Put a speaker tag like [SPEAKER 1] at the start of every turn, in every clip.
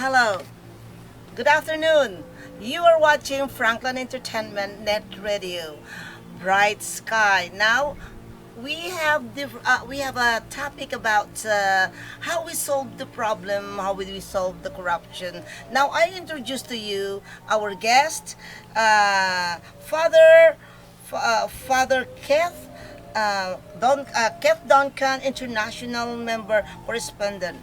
[SPEAKER 1] Hello. Good afternoon. You are watching Franklin Entertainment Net Radio. Bright Sky. Now we have a topic about how we solve the problem, how we solve the corruption. Now I introduce to you our guest, Father Keith. Keith Duncan, international member correspondent,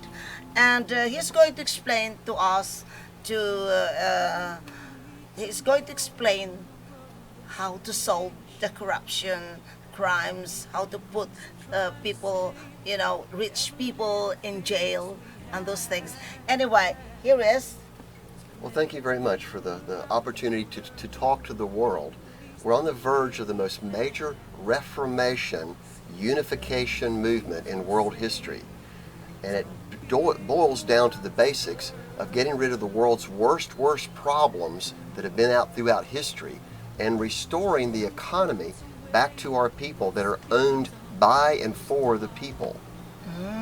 [SPEAKER 1] and he's going to explain to us to he's going to explain how to solve the corruption, crimes, how to put people, rich people in jail, and those things. Anyway, here is.
[SPEAKER 2] Well, thank you very much for the opportunity to talk to the world. We're on the verge of the most major Reformation, unification movement in world history. And it boils down to the basics of getting rid of the world's worst problems that have been out throughout history and restoring the economy back to our people that are owned by and for the people.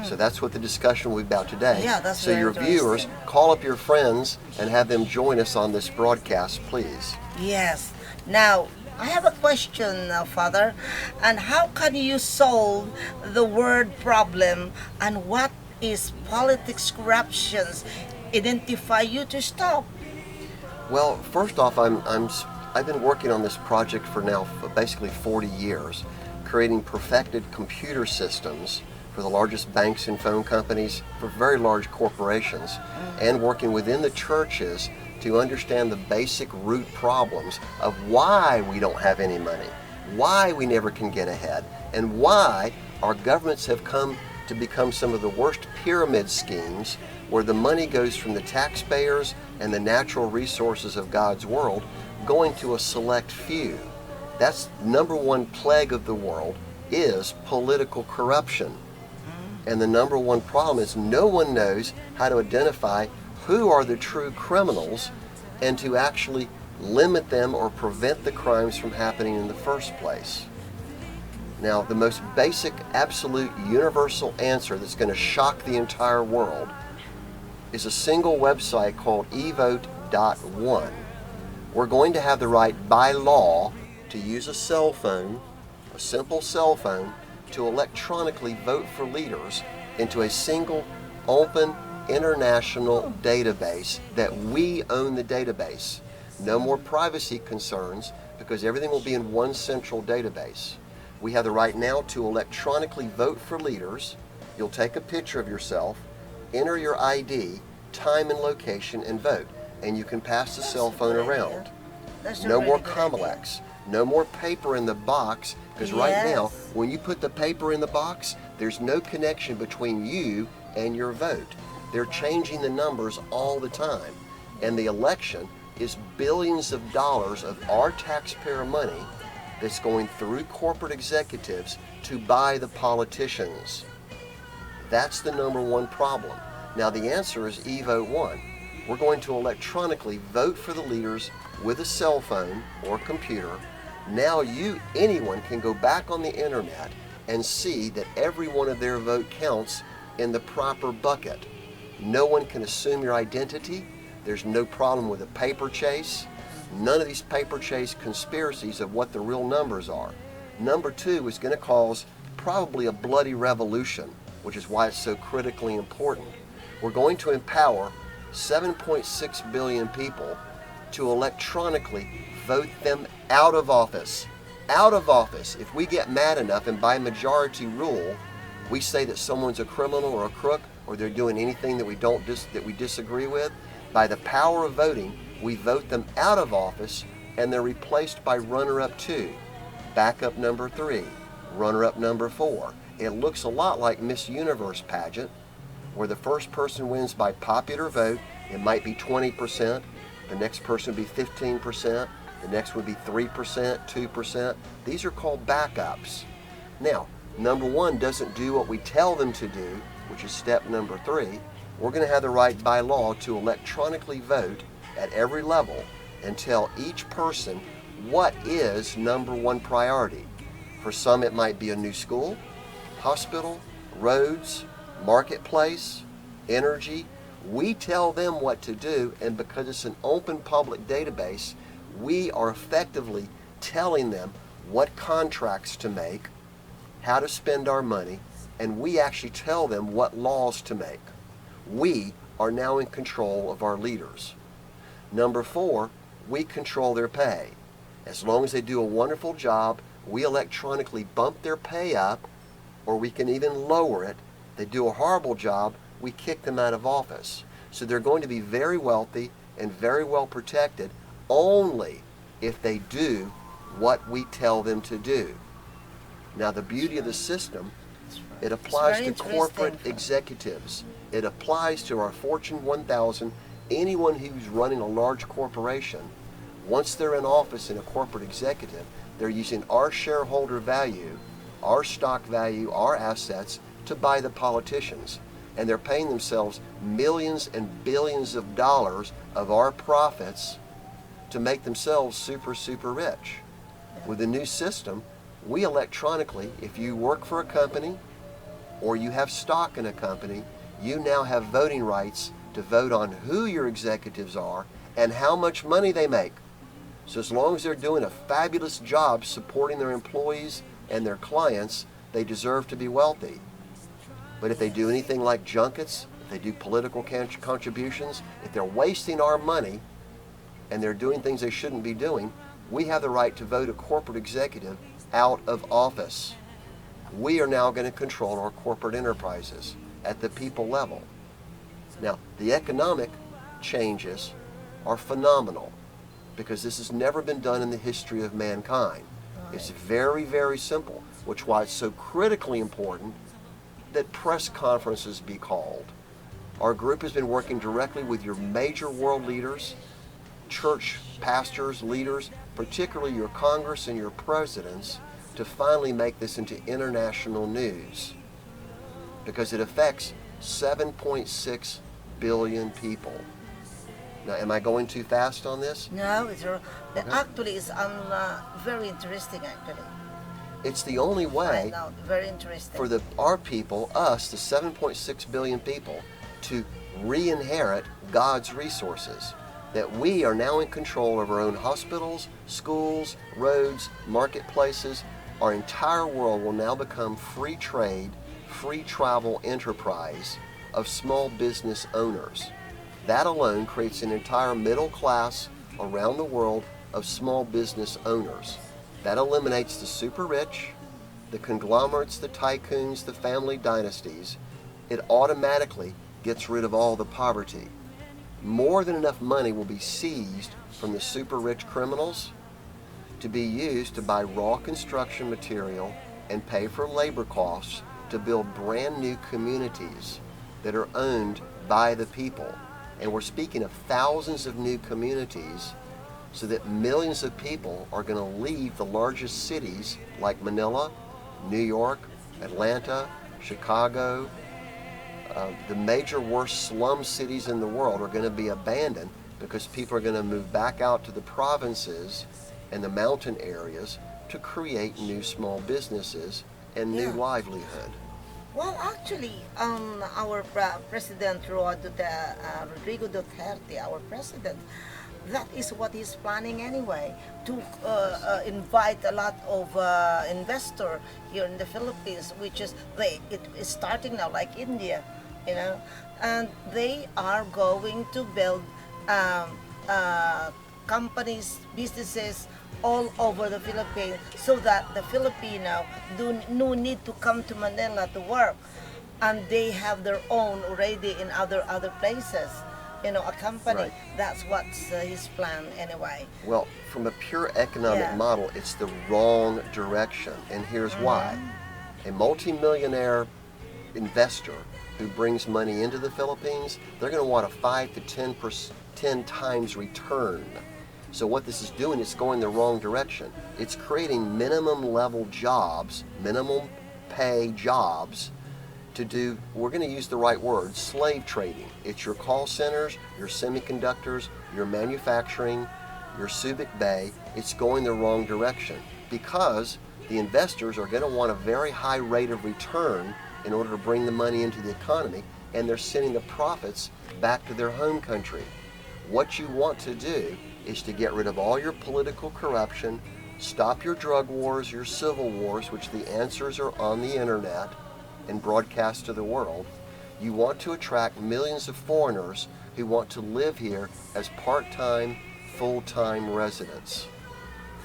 [SPEAKER 2] So that's what the discussion will be about today.
[SPEAKER 1] Yeah, that's
[SPEAKER 2] so
[SPEAKER 1] very
[SPEAKER 2] your
[SPEAKER 1] interesting.
[SPEAKER 2] viewers, call up your friends and have them join us on this broadcast, please.
[SPEAKER 1] Yes. Now, I have a question, Father. And how can you solve the word problem, and what is politics corruptions identify you to stop?
[SPEAKER 2] Well, first off, I've been working on this project for now for basically 40 years, creating perfected computer systems for the largest banks and phone companies, for very large corporations, and working within the churches to understand the basic root problems of why we don't have any money, why we never can get ahead, and why our governments have come to become some of the worst pyramid schemes where the money goes from the taxpayers and the natural resources of God's world going to a select few. That's number one plague of the world, is political corruption. And the number one problem is no one knows how to identify who are the true criminals and to actually limit them or prevent the crimes from happening in the first place. Now, the most basic, absolute, universal answer that's going to shock the entire world is a single website called Evote.one. We're going to have the right by law to use a cell phone, a simple cell phone, to electronically vote for leaders into a single, open, international database that we own the database. No more privacy concerns because everything will be in one central database. We have the right now to electronically vote for leaders. You'll take a picture of yourself, enter your ID, time and location, and vote. And you can pass the cell phone around. No more Comilex. No more paper in the box, because right now, when you put the paper in the box, there's no connection between you and your vote. They're changing the numbers all the time. And the election is billions of dollars of our taxpayer money that's going through corporate executives to buy the politicians. That's the number one problem. Now the answer is Evote.one. We're going to electronically vote for the leaders with a cell phone or computer. Now anyone can go back on the internet and see that every one of their vote counts in the proper bucket. No one can assume your identity. There's no problem with a paper chase. None of these paper chase conspiracies of what the real numbers are. Number two is going to cause probably a bloody revolution, which is why it's so critically important. We're going to empower 7.6 billion people to electronically vote them out of office. Out of office. If we get mad enough and by majority rule, we say that someone's a criminal or a crook or they're doing anything that we disagree with, by the power of voting, we vote them out of office and they're replaced by runner-up 2, backup number 3, runner-up number 4. It looks a lot like Miss Universe pageant, where the first person wins by popular vote. It might be 20%, the next person would be 15%, the next would be 3%, 2%. These are called backups. Now, number one doesn't do what we tell them to do, which is step number 3. We're going to have the right by law to electronically vote at every level and tell each person what is number one priority. For some, it might be a new school, hospital, roads, marketplace, energy, We tell them what to do, and because it's an open public database, we are effectively telling them what contracts to make, how to spend our money, and we actually tell them what laws to make. We are now in control of our leaders. Number 4, we control their pay. As long as they do a wonderful job, we electronically bump their pay up, or we can even lower it. They do a horrible job, we kick them out of office. So they're going to be very wealthy and very well protected only if they do what we tell them to do. Now the beauty of the system, it applies to corporate executives. It applies to our Fortune 1000, anyone who's running a large corporation. Once they're in office in a corporate executive, they're using our shareholder value, our stock value, our assets to buy the politicians. And they're paying themselves millions and billions of dollars of our profits to make themselves super, super rich. With the new system, we electronically, if you work for a company or you have stock in a company, you now have voting rights to vote on who your executives are and how much money they make. So as long as they're doing a fabulous job supporting their employees and their clients, they deserve to be wealthy. But if they do anything like junkets, if they do political contributions, if they're wasting our money and they're doing things they shouldn't be doing, we have the right to vote a corporate executive out of office. We are now going to control our corporate enterprises at the people level. Now, the economic changes are phenomenal because this has never been done in the history of mankind. It's very, very simple, which is why it's so critically important that press conferences be called. Our group has been working directly with your major world leaders, church pastors, leaders, particularly your Congress and your presidents, to finally make this into international news because it affects 7.6 billion people. Now, am I going too fast on this?
[SPEAKER 1] No, actually it's very interesting actually.
[SPEAKER 2] It's the only way
[SPEAKER 1] very interesting.
[SPEAKER 2] for our people, us, the 7.6 billion people, to re-inherit God's resources. That we are now in control of our own hospitals, schools, roads, marketplaces. Our entire world will now become free trade, free travel enterprise of small business owners. That alone creates an entire middle class around the world of small business owners. That eliminates the super rich, the conglomerates, the tycoons, the family dynasties. It automatically gets rid of all the poverty. More than enough money will be seized from the super rich criminals to be used to buy raw construction material and pay for labor costs to build brand new communities that are owned by the people. And we're speaking of thousands of new communities so that millions of people are going to leave the largest cities like Manila, New York, Atlanta, Chicago. The major worst slum cities in the world are going to be abandoned because people are going to move back out to the provinces and the mountain areas to create new small businesses and new livelihood.
[SPEAKER 1] Well, actually, our President Rodrigo Duterte, our president, that is what he's planning anyway, to invite a lot of investors here in the Philippines, which is it is starting now like India, and they are going to build companies, businesses all over the Philippines, so that the Filipino do no need to come to Manila to work, and they have their own already in other places. A company.
[SPEAKER 2] Right.
[SPEAKER 1] That's what's his plan anyway.
[SPEAKER 2] Well, from a pure economic model, it's the wrong direction, and here's why. A multimillionaire investor who brings money into the Philippines, they're going to want a 5 to 10 times return. So what this is doing, it's going the wrong direction. It's creating minimum level jobs, minimum pay jobs to do, we're going to use the right word, slave trading. It's your call centers, your semiconductors, your manufacturing, your Subic Bay. It's going the wrong direction because The investors are going to want a very high rate of return in order to bring the money into the economy, and they're sending the profits back to their home country. What you want to do is to get rid of all your political corruption, stop your drug wars, your civil wars, which the answers are on the internet and broadcast to the world. You want to attract millions of foreigners who want to live here as part-time, full-time residents.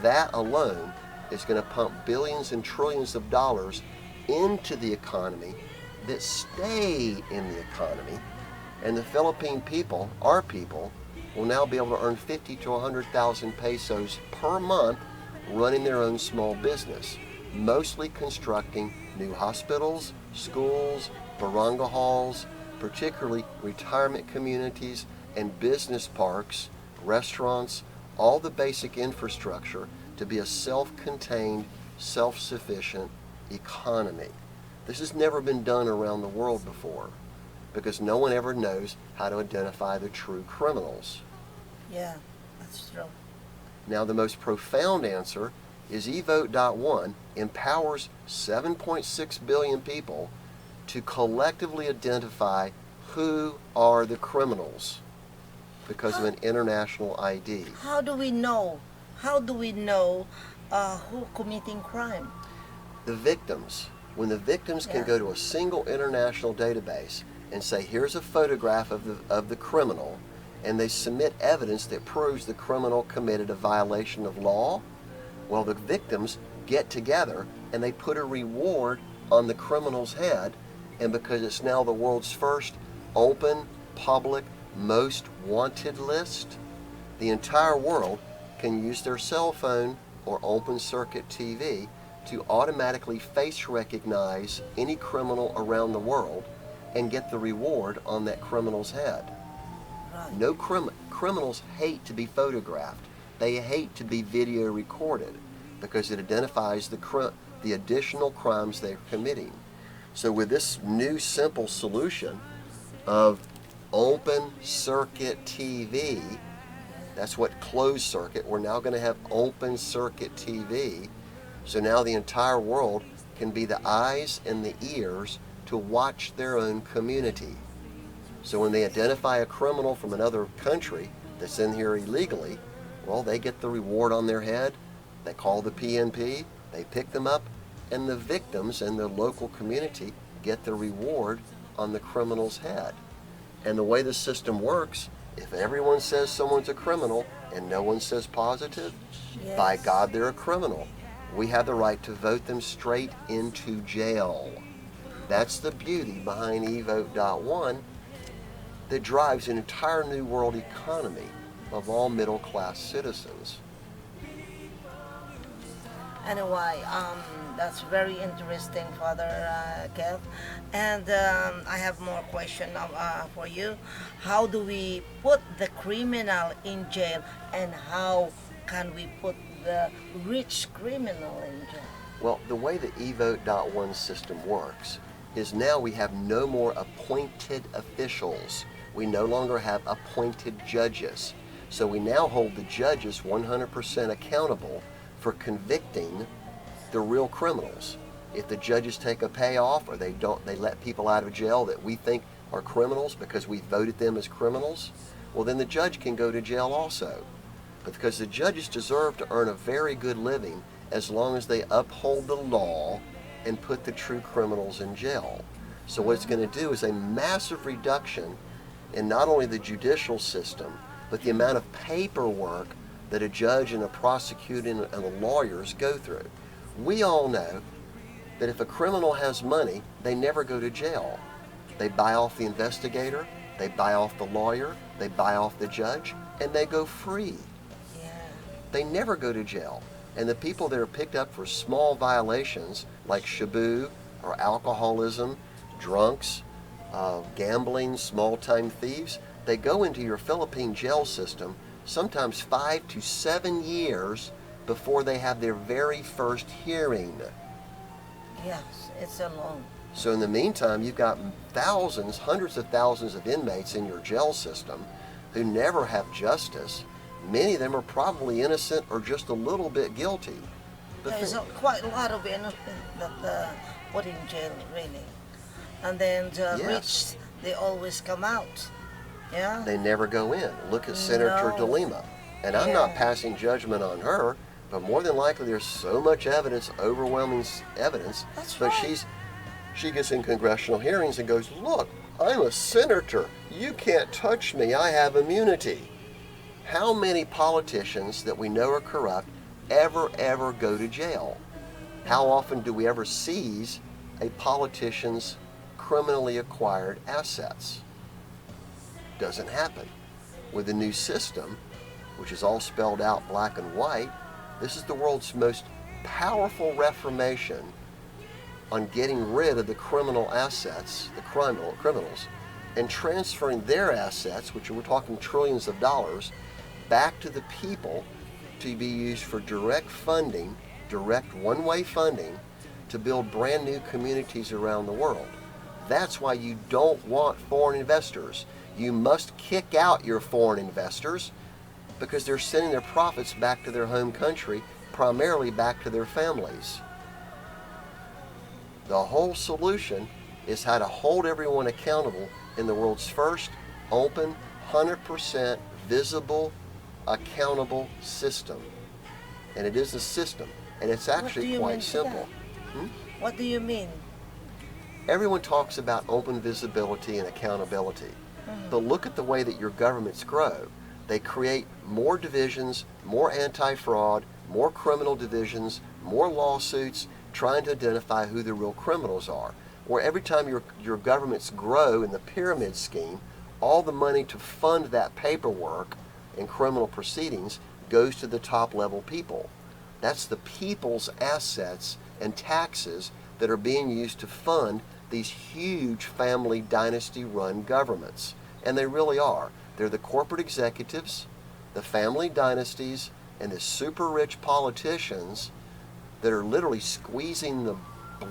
[SPEAKER 2] That alone is going to pump billions and trillions of dollars into the economy that stay in the economy, and the Philippine people, our people, will now be able to earn 50 to 100,000 pesos per month running their own small business, mostly constructing new hospitals, schools, barangay halls, particularly retirement communities and business parks, restaurants, all the basic infrastructure to be a self-contained, self-sufficient economy. This has never been done around the world before because no one ever knows how to identify the true criminals.
[SPEAKER 1] Yeah, that's true.
[SPEAKER 2] Now, the most profound answer is Evote.one empowers 7.6 billion people to collectively identify who are the criminals because of an international ID.
[SPEAKER 1] How do we know? How do we know who committing crime?
[SPEAKER 2] The victims. When the victims can go to a single international database and say, here's a photograph of the criminal, and they submit evidence that proves the criminal committed a violation of law, well, the victims get together and they put a reward on the criminal's head, and because it's now the world's first open, public, most wanted list, the entire world can use their cell phone or open circuit TV to automatically face recognize any criminal around the world and get the reward on that criminal's head.
[SPEAKER 1] Right.
[SPEAKER 2] No criminals hate to be photographed. They hate to be video recorded because it identifies the additional crimes they're committing. So with this new simple solution of open circuit TV, that's what closed circuit, we're now going to have open circuit TV. So now the entire world can be the eyes and the ears to watch their own community. So when they identify a criminal from another country that's in here illegally, well, they get the reward on their head. They call the PNP, they pick them up, and the victims and the local community get the reward on the criminal's head. And the way the system works, if everyone says someone's a criminal and no one says positive, by God, they're a criminal. We have the right to vote them straight into jail. That's the beauty behind Evote.one that drives an entire new world economy of all middle-class citizens.
[SPEAKER 1] Anyway, that's very interesting, Father Kev. And I have more question for you. How do we put the criminal in jail, and how can we put the rich criminal in jail?
[SPEAKER 2] Well, the way the Evote.one system works is now we have no more appointed officials. We no longer have appointed judges. So we now hold the judges 100% accountable for convicting the real criminals. If the judges take a payoff or they let people out of jail that we think are criminals because we voted them as criminals, well, then the judge can go to jail also. But because the judges deserve to earn a very good living as long as they uphold the law and put the true criminals in jail. So what it's going to do is a massive reduction in not only the judicial system, but the amount of paperwork that a judge and a prosecutor and the lawyers go through. We all know that if a criminal has money, they never go to jail. They buy off the investigator, they buy off the lawyer, they buy off the judge, and they go free. They never go to jail. And the people that are picked up for small violations like shabu or alcoholism, drunks, gambling, small-time thieves, they go into your Philippine jail system sometimes 5 to 7 years before they have their very first hearing.
[SPEAKER 1] Yes, it's a long.
[SPEAKER 2] So in the meantime, you've got thousands, hundreds of thousands of inmates in your jail system who never have justice. Many of them are probably innocent or just a little bit guilty. The
[SPEAKER 1] There is
[SPEAKER 2] thing,
[SPEAKER 1] quite a lot of innocent that put in jail, really. And then the
[SPEAKER 2] yes,
[SPEAKER 1] rich, they always come out. Yeah?
[SPEAKER 2] they never go in. Look at Senator
[SPEAKER 1] No.
[SPEAKER 2] DeLima. And I'm not
[SPEAKER 1] Yeah.
[SPEAKER 2] passing judgment on her, but more than likely there's so much evidence, overwhelming evidence,
[SPEAKER 1] That's
[SPEAKER 2] but
[SPEAKER 1] right.
[SPEAKER 2] she gets in congressional hearings and goes, look, I'm a senator. You can't touch me. I have immunity. How many politicians that we know are corrupt ever go to jail? How often do we ever seize a politician's criminally acquired assets? Doesn't happen. With the new system, which is all spelled out black and white, this is the world's most powerful reformation on getting rid of the criminal assets, the criminals, and transferring their assets, which we're talking trillions of dollars, back to the people to be used for direct funding, direct one-way funding, to build brand new communities around the world. That's why you don't want foreign investors. You must kick out your foreign investors because they're sending their profits back to their home country, primarily back to their families. The whole solution is how to hold everyone accountable in the world's first open, 100% visible, accountable system. And it is a system, and it's
[SPEAKER 1] What do
[SPEAKER 2] actually
[SPEAKER 1] you mean
[SPEAKER 2] quite
[SPEAKER 1] by
[SPEAKER 2] simple.
[SPEAKER 1] that? What do you mean?
[SPEAKER 2] Everyone talks about open visibility and accountability, but look at the way that your governments grow. They create more divisions, more anti-fraud, more criminal divisions, more lawsuits, trying to identify who the real criminals are. Where every time your governments grow in the pyramid scheme, all the money to fund that paperwork and criminal proceedings goes to the top level people. That's the people's assets and taxes that are being used to fund these huge family dynasty run governments. And they really are. They're the corporate executives, the family dynasties, and the super rich politicians that are literally squeezing the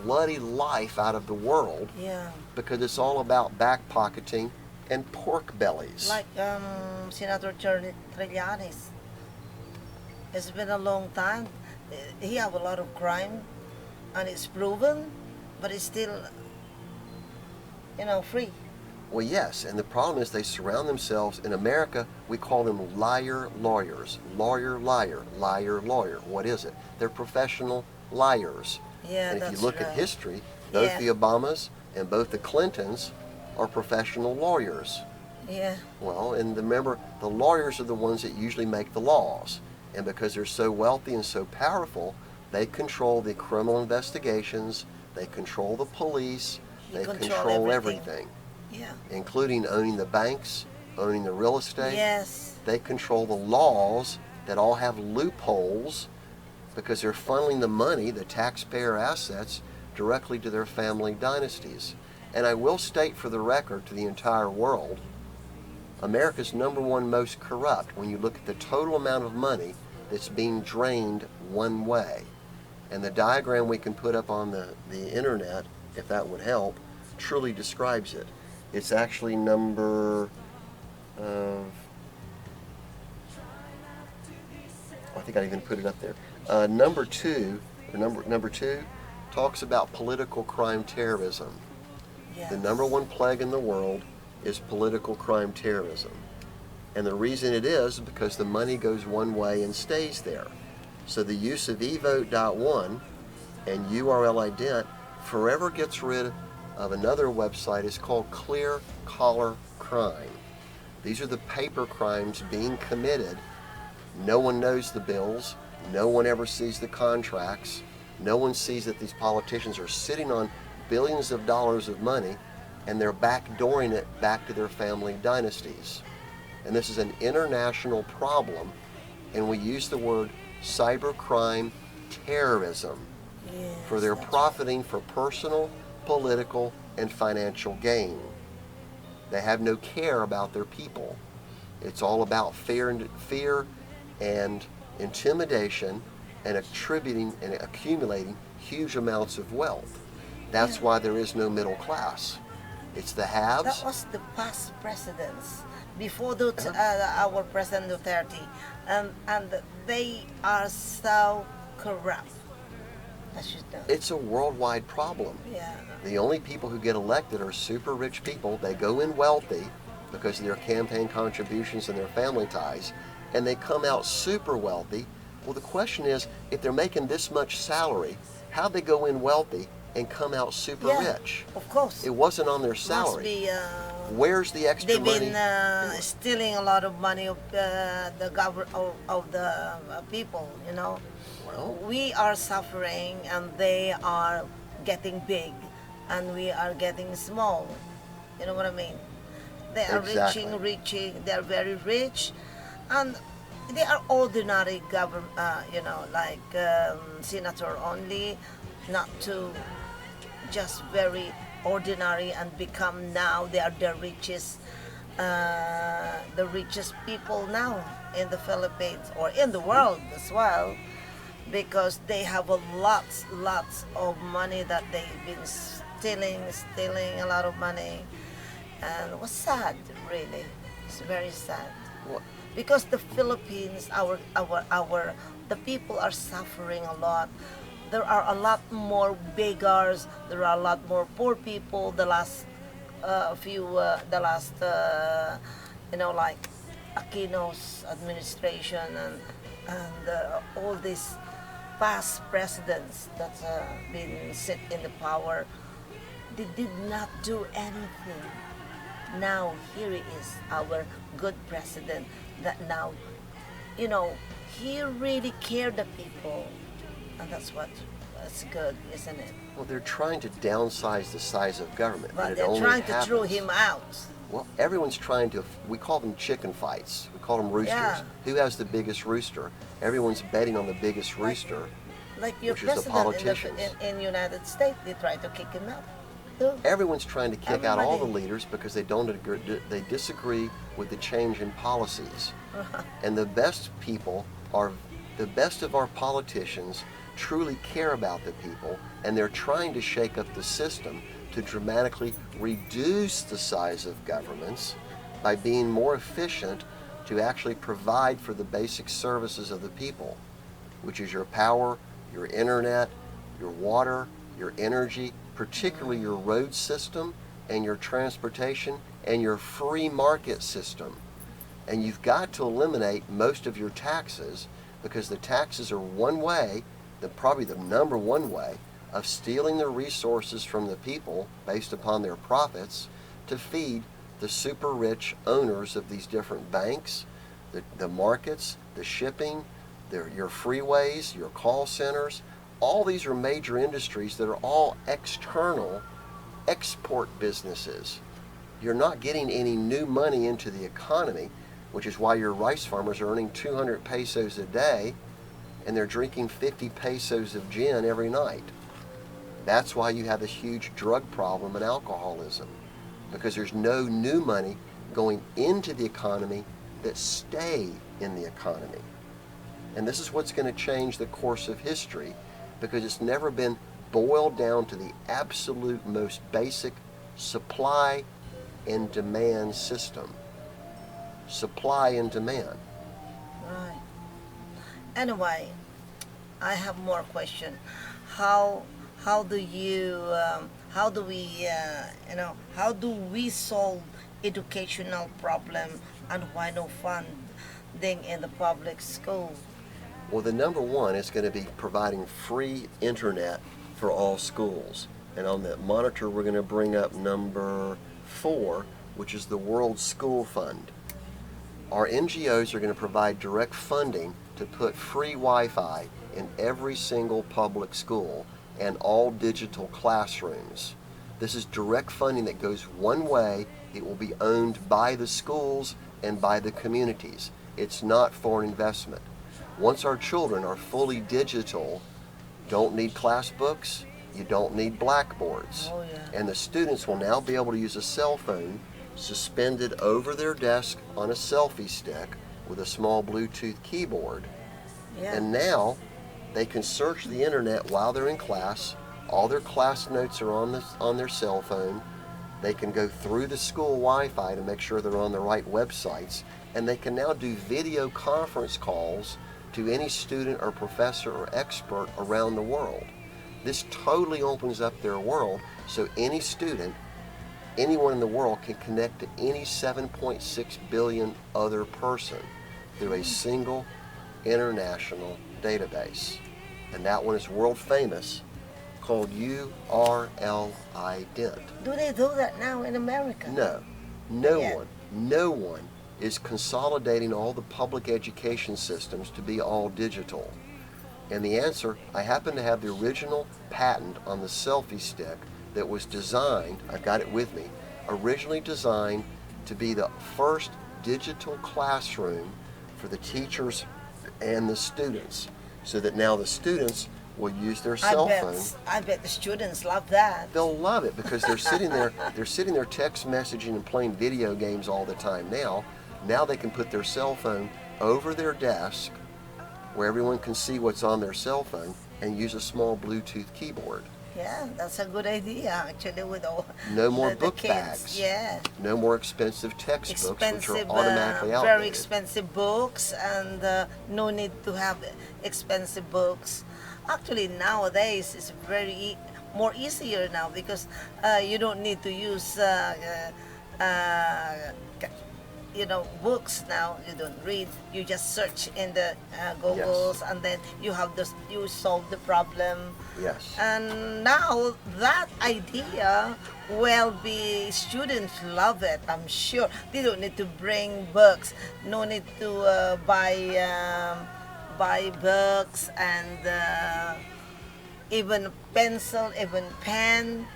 [SPEAKER 2] bloody life out of the world
[SPEAKER 1] Yeah.
[SPEAKER 2] because it's all about back pocketing and pork bellies.
[SPEAKER 1] Like Senator Trillanes. It's been a long time. He have a lot of crime, and it's proven, but it's still, free.
[SPEAKER 2] Well, yes, and the problem is they surround themselves. In America, we call them liar lawyers. Lawyer, liar, liar, lawyer. What is it? They're professional liars.
[SPEAKER 1] Yeah,
[SPEAKER 2] And if you
[SPEAKER 1] that's
[SPEAKER 2] look
[SPEAKER 1] right.
[SPEAKER 2] at history, both
[SPEAKER 1] Yeah.
[SPEAKER 2] the Obamas and both the Clintons are professional lawyers.
[SPEAKER 1] Yeah.
[SPEAKER 2] Well, and remember, the lawyers are the ones that usually make the laws. And because they're so wealthy and so powerful, they control the criminal investigations, they control the police,
[SPEAKER 1] You
[SPEAKER 2] they
[SPEAKER 1] control everything.
[SPEAKER 2] everything,
[SPEAKER 1] Yeah.
[SPEAKER 2] including owning the banks, owning the real estate.
[SPEAKER 1] Yes.
[SPEAKER 2] They control the laws that all have loopholes because they're funneling the money, the taxpayer assets, directly to their family dynasties. And I will state for the record to the entire world, America's number one most corrupt when you look at the total amount of money that's being drained one way. And the diagram we can put up on the internet, if that would help, truly describes it. It's actually number, I think I even put it up there. Number two talks about political crime terrorism.
[SPEAKER 1] Yes.
[SPEAKER 2] The number one plague in the world is political crime terrorism. And the reason it is because the money goes one way and stays there. So the use of Evote.one and URL ident forever gets rid of another website. It's called Clear Collar Crime. These are the paper crimes being committed. No one knows the bills. No one ever sees the contracts. No one sees that these politicians are sitting on billions of dollars of money and they're backdooring it back to their family dynasties. And this is an international problem, and we use the word cybercrime terrorism
[SPEAKER 1] Yes,
[SPEAKER 2] for their
[SPEAKER 1] that's
[SPEAKER 2] profiting for personal, political, and financial gain. They have no care about their people. It's all about fear and intimidation and attributing and accumulating huge amounts of wealth. That's
[SPEAKER 1] Yeah.
[SPEAKER 2] why there is no middle class. It's the
[SPEAKER 1] That
[SPEAKER 2] haves.
[SPEAKER 1] was the past presidents before the,
[SPEAKER 2] Uh-huh.
[SPEAKER 1] our president Duterte, and they are so corrupt. as you know.
[SPEAKER 2] It's a worldwide problem.
[SPEAKER 1] Yeah.
[SPEAKER 2] The only people who get elected are super rich people. They go in wealthy because of their campaign contributions and their family ties, and they come out super wealthy. Well, the question is, if they're making this much salary, how'd they go in wealthy and come out super
[SPEAKER 1] Yeah,
[SPEAKER 2] rich?
[SPEAKER 1] of course.
[SPEAKER 2] It wasn't on their
[SPEAKER 1] Must
[SPEAKER 2] salary.
[SPEAKER 1] be.
[SPEAKER 2] Where's the extra
[SPEAKER 1] They've
[SPEAKER 2] money?
[SPEAKER 1] been stealing a lot of money of the of the people. You know,
[SPEAKER 2] Well,
[SPEAKER 1] we are suffering, and they are getting big, and we are getting small. You know what I mean? They are
[SPEAKER 2] exactly.
[SPEAKER 1] reaching. They are very rich, and they are ordinary government. You know, like senator only, not to just very ordinary and become now they are the richest people now in the Philippines or in the world as well, because they have lots of money that they've been stealing a lot of money, and it was sad, really. It's very sad
[SPEAKER 2] Well,
[SPEAKER 1] because the Philippines, the people are suffering a lot. There are a lot more beggars. There are a lot more poor people. The last, you know, like Aquino's administration and all these past presidents that been sit in the power, they did not do anything. Now here is our good president that now, you know, he really cared the people, and that's good, isn't it?
[SPEAKER 2] well, they're trying to downsize the size of government,
[SPEAKER 1] But
[SPEAKER 2] it
[SPEAKER 1] they're
[SPEAKER 2] only
[SPEAKER 1] trying to
[SPEAKER 2] happens.
[SPEAKER 1] throw him out.
[SPEAKER 2] Well, everyone's trying to, we call them chicken fights. We call them roosters.
[SPEAKER 1] Yeah.
[SPEAKER 2] Who has the biggest rooster? Everyone's betting on the biggest
[SPEAKER 1] Like-
[SPEAKER 2] rooster.
[SPEAKER 1] Like your
[SPEAKER 2] Which is the
[SPEAKER 1] president
[SPEAKER 2] politicians.
[SPEAKER 1] in United States, they try to kick him out too.
[SPEAKER 2] Everyone's trying to kick out all the
[SPEAKER 1] Everybody.
[SPEAKER 2] leaders because they don't agree, they disagree with the change in policies. And the best people are, the best of our politicians truly care about the people, and they're trying to shake up the system to dramatically reduce the size of governments by being more efficient to actually provide for the basic services of the people, which is your power, your internet, your water, your energy, particularly your road system and your transportation and your free market system. And you've got to eliminate most of your taxes, because the taxes are one way, probably the number one way, of stealing the resources from the people based upon their profits to feed the super rich owners of these different banks, the markets, the shipping, your freeways, your call centers. All these are major industries that are all external export businesses. You're not getting any new money into the economy, which is why your rice farmers are earning 200 pesos a day and they're drinking 50 pesos of gin every night. That's why you have a huge drug problem and alcoholism, because there's no new money going into the economy that stay in the economy. And this is what's going to change the course of history, because it's never been boiled down to the absolute most basic supply and demand system. Supply and demand.
[SPEAKER 1] Right. Anyway, I have more question. How do you how do we how do we solve educational problem, and why no funding in the public school?
[SPEAKER 2] Well, the number one is going to be providing free internet for all schools. And on that monitor, we're going to bring up number 4, which is the World School Fund. Our NGOs are going to provide direct funding to put free Wi-Fi in every single public school and all digital classrooms. This is direct funding that goes one way. It will be owned by the schools and by the communities. It's not foreign investment. Once our children are fully digital, don't need class books, you don't need blackboards.
[SPEAKER 1] Oh, yeah.
[SPEAKER 2] And the students will now be able to use a cell phone suspended over their desk on a selfie stick with a small Bluetooth keyboard.
[SPEAKER 1] Yeah.
[SPEAKER 2] And now they can search the internet while they're in class. All their class notes are on their cell phone. They can go through the school Wi-Fi to make sure they're on the right websites. And they can now do video conference calls to any student or professor or expert around the world. This totally opens up their world so any student, anyone in the world can connect to any 7.6 billion other person through a single international database. And that one is world famous, called URL Ident.
[SPEAKER 1] Do they do that now in America?
[SPEAKER 2] No, no one is consolidating all the public education systems to be all digital. And the answer, I happen to have the original patent on the selfie stick that was designed, I've got it with me, originally designed to be the first digital classroom for the teachers and the students, so that now the students will use their cell phone.
[SPEAKER 1] I bet the students love that.
[SPEAKER 2] They'll love it because they're sitting there text messaging and playing video games all the time now. Now they can put their cell phone over their desk where everyone can see what's on their cell phone and use a small Bluetooth keyboard.
[SPEAKER 1] Yeah, that's a good idea actually with all
[SPEAKER 2] No more
[SPEAKER 1] the
[SPEAKER 2] book
[SPEAKER 1] kids.
[SPEAKER 2] bags.
[SPEAKER 1] Yeah.
[SPEAKER 2] No more expensive textbooks, which
[SPEAKER 1] Expensive,
[SPEAKER 2] are automatically
[SPEAKER 1] very
[SPEAKER 2] outdated.
[SPEAKER 1] expensive books, and no need to have expensive books. Actually, nowadays it's very more easier now because you don't need to use books now. You don't read. You just search in the Googles,
[SPEAKER 2] Yes.
[SPEAKER 1] and then you solve the problem.
[SPEAKER 2] Yes.
[SPEAKER 1] And now that idea students love it, I'm sure. They don't need to bring books, no need to buy books, and even pencil, even pen.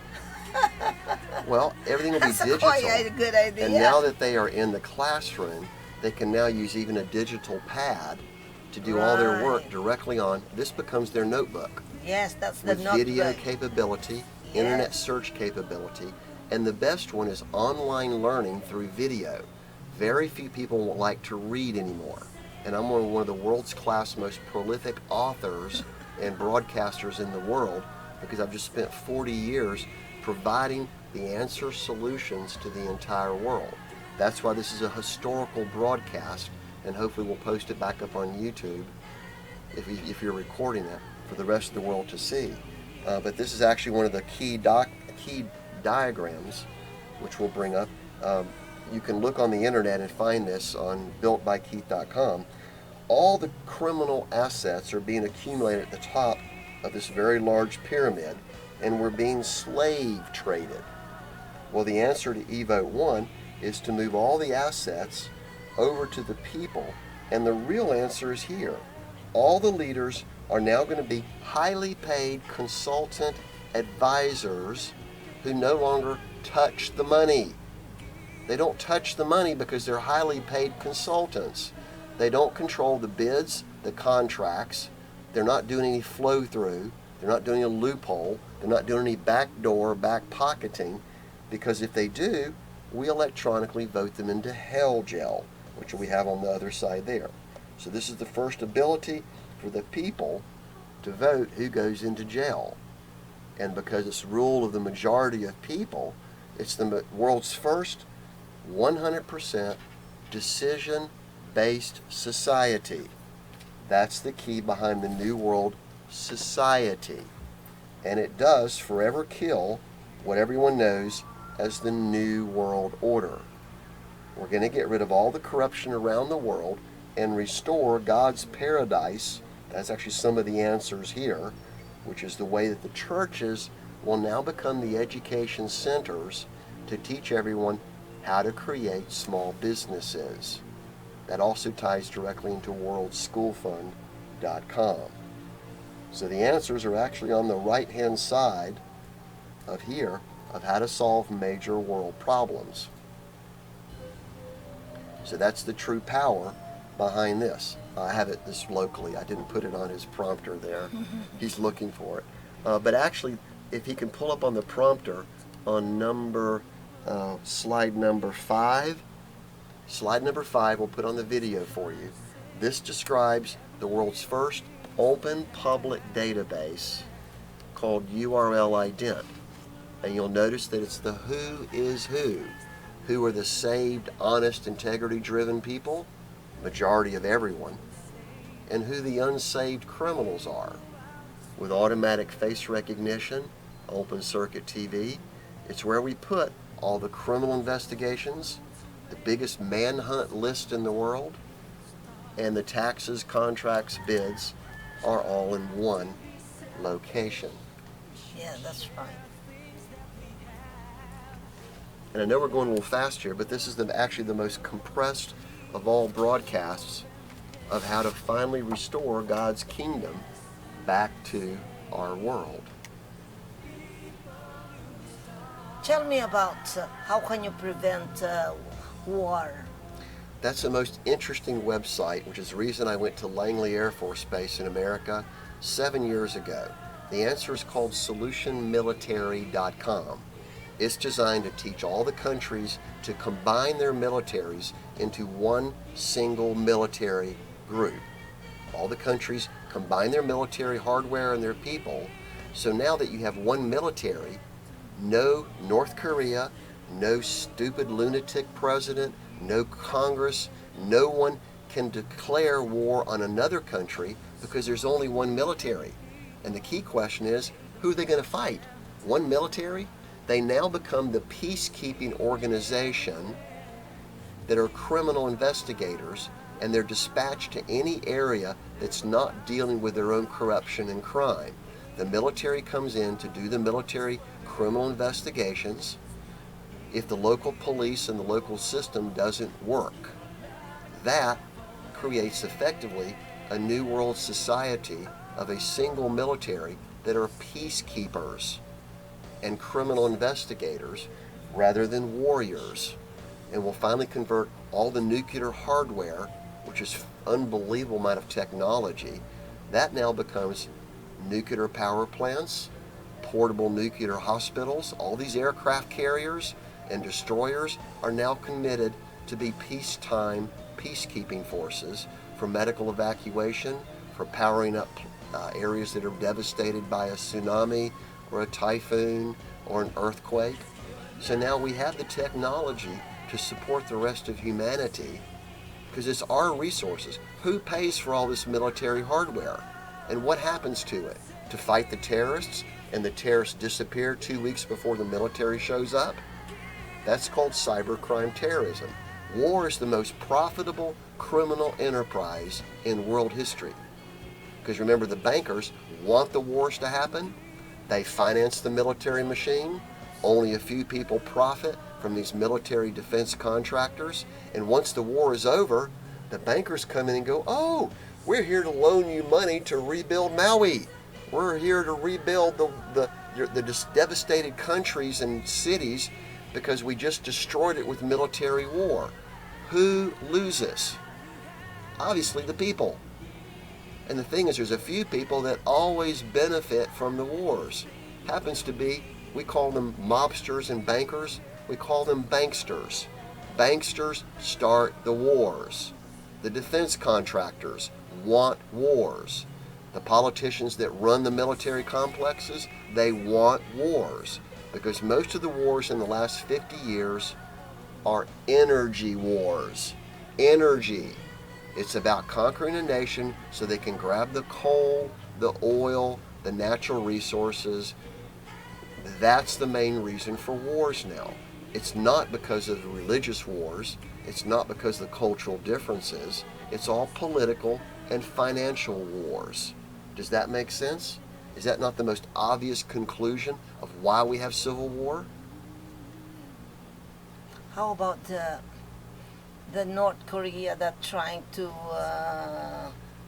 [SPEAKER 2] Well, everything will be
[SPEAKER 1] That's
[SPEAKER 2] digital.
[SPEAKER 1] quite a good idea.
[SPEAKER 2] And now that they are in the classroom, they can now use even a digital pad to do all their work
[SPEAKER 1] Right.
[SPEAKER 2] directly on. This becomes their notebook
[SPEAKER 1] Yes, that's the
[SPEAKER 2] with video
[SPEAKER 1] notebook.
[SPEAKER 2] capability,
[SPEAKER 1] Yes.
[SPEAKER 2] internet search capability, and the best one is online learning through video. Very few people like to read anymore. And I'm one of the world's class most prolific authors and broadcasters in the world because I've just spent 40 years providing the answer solutions to the entire world. That's why this is a historical broadcast, and hopefully we'll post it back up on YouTube if you're recording it for the rest of the world to see. But this is actually one of the key diagrams, which we'll bring up. You can look on the internet and find this on builtbykeith.com. All the criminal assets are being accumulated at the top of this very large pyramid, and we're being slave traded. Well, the answer to Evote.one is to move all the assets over to the people, and the real answer is here. All the leaders are now going to be highly paid consultant advisors who no longer touch the money. They don't touch the money because they're highly paid consultants. They don't control the bids, the contracts. They're not doing any flow through. They're not doing a loophole. They're not doing any backdoor, back pocketing, because if they do, we electronically vote them into hell jail, which we have on the other side there. So this is the first ability for the people to vote who goes into jail. And because it's rule of the majority of people, it's the world's first 100% decision-based society. That's the key behind the New World Society. And it does forever kill what everyone knows as the New World Order. We're going to get rid of all the corruption around the world and restore God's paradise. That's actually some of the answers here, which is the way that the churches will now become the education centers to teach everyone how to create small businesses. That also ties directly into worldschoolfund.com. So the answers are actually on the right-hand side of here of how to solve major world problems. So that's the true power behind this. I have this locally. I didn't put it on his prompter there. He's looking for it. But actually, if he can pull up on the prompter on slide number 5, we'll put on the video for you. This describes the world's first open public database called URL Ident. And you'll notice that it's the who is who. Who are the saved, honest, integrity-driven people? Majority of everyone. And who the unsaved criminals are. with automatic face recognition, open circuit TV. It's where we put all the criminal investigations, the biggest manhunt list in the world, and the taxes, contracts, bids are all in one location.
[SPEAKER 1] Yeah, that's right.
[SPEAKER 2] And I know we're going a little fast here, but this is actually the most compressed of all broadcasts of how to finally restore God's kingdom back to our world.
[SPEAKER 1] Tell me about how can you prevent war?
[SPEAKER 2] That's the most interesting website, which is the reason I went to Langley Air Force Base in America 7 years ago. The answer is called solutionmilitary.com. It's designed to teach all the countries to combine their militaries into one single military group. All the countries combine their military hardware and their people, so now that you have one military, no North Korea, no stupid lunatic president, no Congress, no one can declare war on another country because there's only one military. And the key question is, who are they going to fight? One military? They now become the peacekeeping organization that are criminal investigators, and they're dispatched to any area that's not dealing with their own corruption and crime. The military comes in to do the military criminal investigations if the local police and the local system doesn't work. That creates effectively a new world society of a single military that are peacekeepers and criminal investigators rather than warriors. And will finally convert all the nuclear hardware, which is unbelievable amount of technology, that now becomes nuclear power plants, portable nuclear hospitals. All these aircraft carriers and destroyers are now committed to be peacetime peacekeeping forces for medical evacuation, for powering up areas that are devastated by a tsunami or a typhoon or an earthquake. So now we have the technology to support the rest of humanity because it's our resources. Who pays for all this military hardware? And what happens to it? To fight the terrorists, and the terrorists disappear 2 weeks before the military shows up? That's called cybercrime terrorism. War is the most profitable criminal enterprise in world history. Because remember, the bankers want the wars to happen. They finance the military machine. Only a few people profit from these military defense contractors. And once the war is over, the bankers come in and go, oh, we're here to loan you money to rebuild Maui. We're here to rebuild the devastated countries and cities because we just destroyed it with military war. Who loses? Obviously the people. And the thing is, there's a few people that always benefit from the wars. Happens to be, we call them mobsters and bankers. We call them banksters. Banksters start the wars. The defense contractors want wars. The politicians that run the military complexes, they want wars. Because most of the wars in the last 50 years are energy wars. Energy. It's about conquering a nation so they can grab the coal, the oil, the natural resources. That's the main reason for wars now. It's not because of the religious wars. It's not because of the cultural differences. It's all political and financial wars. Does that make sense? Is that not the most obvious conclusion of why we have civil war?
[SPEAKER 1] How about the North Korea that trying to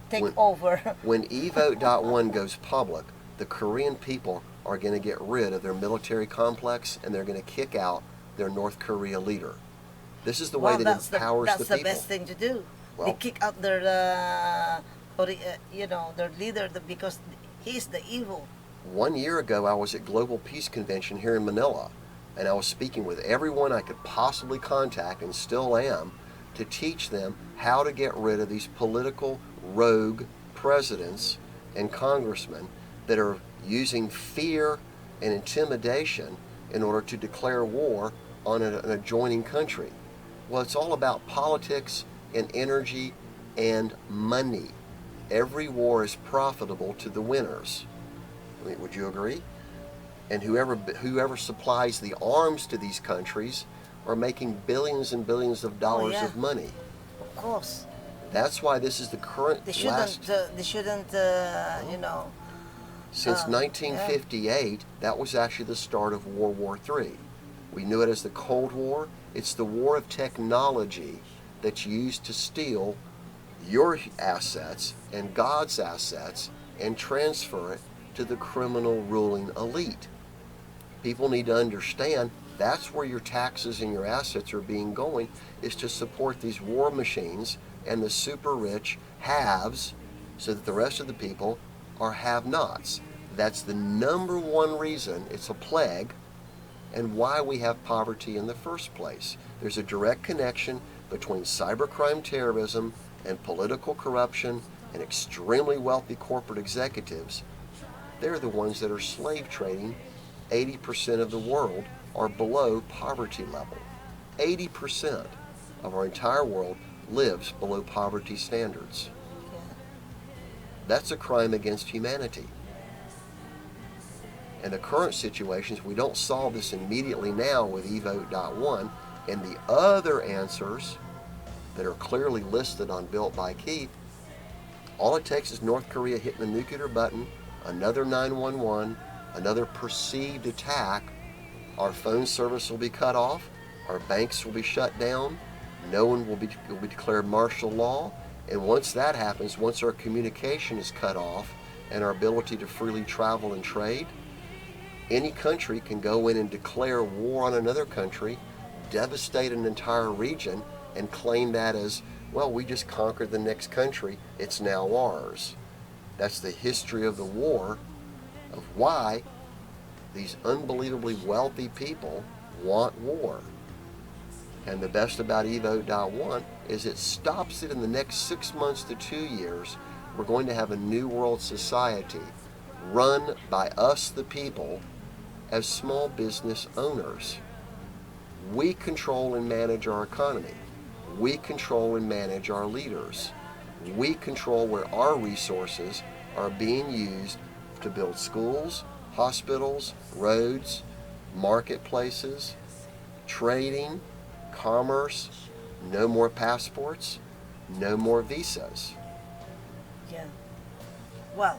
[SPEAKER 1] take over?
[SPEAKER 2] When Evote.one goes public, the Korean people are going to get rid of their military complex and they're going to kick out their North Korea leader. This is the way that empowers the people.
[SPEAKER 1] That's the best thing to do.
[SPEAKER 2] Well,
[SPEAKER 1] they kick out their, their leader because he's the evil.
[SPEAKER 2] 1 year ago, I was at Global Peace Convention here in Manila, and I was speaking with everyone I could possibly contact, and still am, to teach them how to get rid of these political rogue presidents and congressmen that are using fear and intimidation in order to declare war on an adjoining country. Well, it's all about politics and energy and money. Every war is profitable to the winners. I mean, would you agree? And whoever supplies the arms to these countries are making billions and billions of
[SPEAKER 1] Oh
[SPEAKER 2] dollars
[SPEAKER 1] yeah,
[SPEAKER 2] of money.
[SPEAKER 1] of course.
[SPEAKER 2] That's why this is the current
[SPEAKER 1] They
[SPEAKER 2] last.
[SPEAKER 1] shouldn't. They shouldn't.
[SPEAKER 2] Since
[SPEAKER 1] Yeah.
[SPEAKER 2] 1958, that was actually the start of World War III. We knew it as the Cold War. It's the war of technology that's used to steal your assets and God's assets and transfer it to the criminal ruling elite. People need to understand that's where your taxes and your assets are being going, is to support these war machines and the super rich haves, so that the rest of the people are have-nots. That's the number one reason it's a plague and why we have poverty in the first place. There's a direct connection between cybercrime terrorism and political corruption and extremely wealthy corporate executives. They're the ones that are slave trading. 80% of the world are below poverty level. 80% of our entire world lives below poverty standards.
[SPEAKER 1] Yeah.
[SPEAKER 2] That's a crime against humanity. And the current situation is we don't solve this immediately now with Evote.one and the other answers that are clearly listed on Built by Keith. All it takes is North Korea hitting the nuclear button, another 911, another perceived attack. Our phone service will be cut off, our banks will be shut down, no one will be declared martial law, and once that happens, once our communication is cut off and our ability to freely travel and trade, any country can go in and declare war on another country, devastate an entire region, and claim that as, well, we just conquered the next country, it's now ours. That's the history of the war, of why these unbelievably wealthy people want war. And the best about Evote.one is it stops it in the next 6 months to 2 years. We're going to have a new world society run by us, the people, as small business owners. We control and manage our economy. We control and manage our leaders. We control where our resources are being used to build schools, hospitals, roads, marketplaces, trading, commerce, no more passports, no more visas.
[SPEAKER 1] Yeah. Well,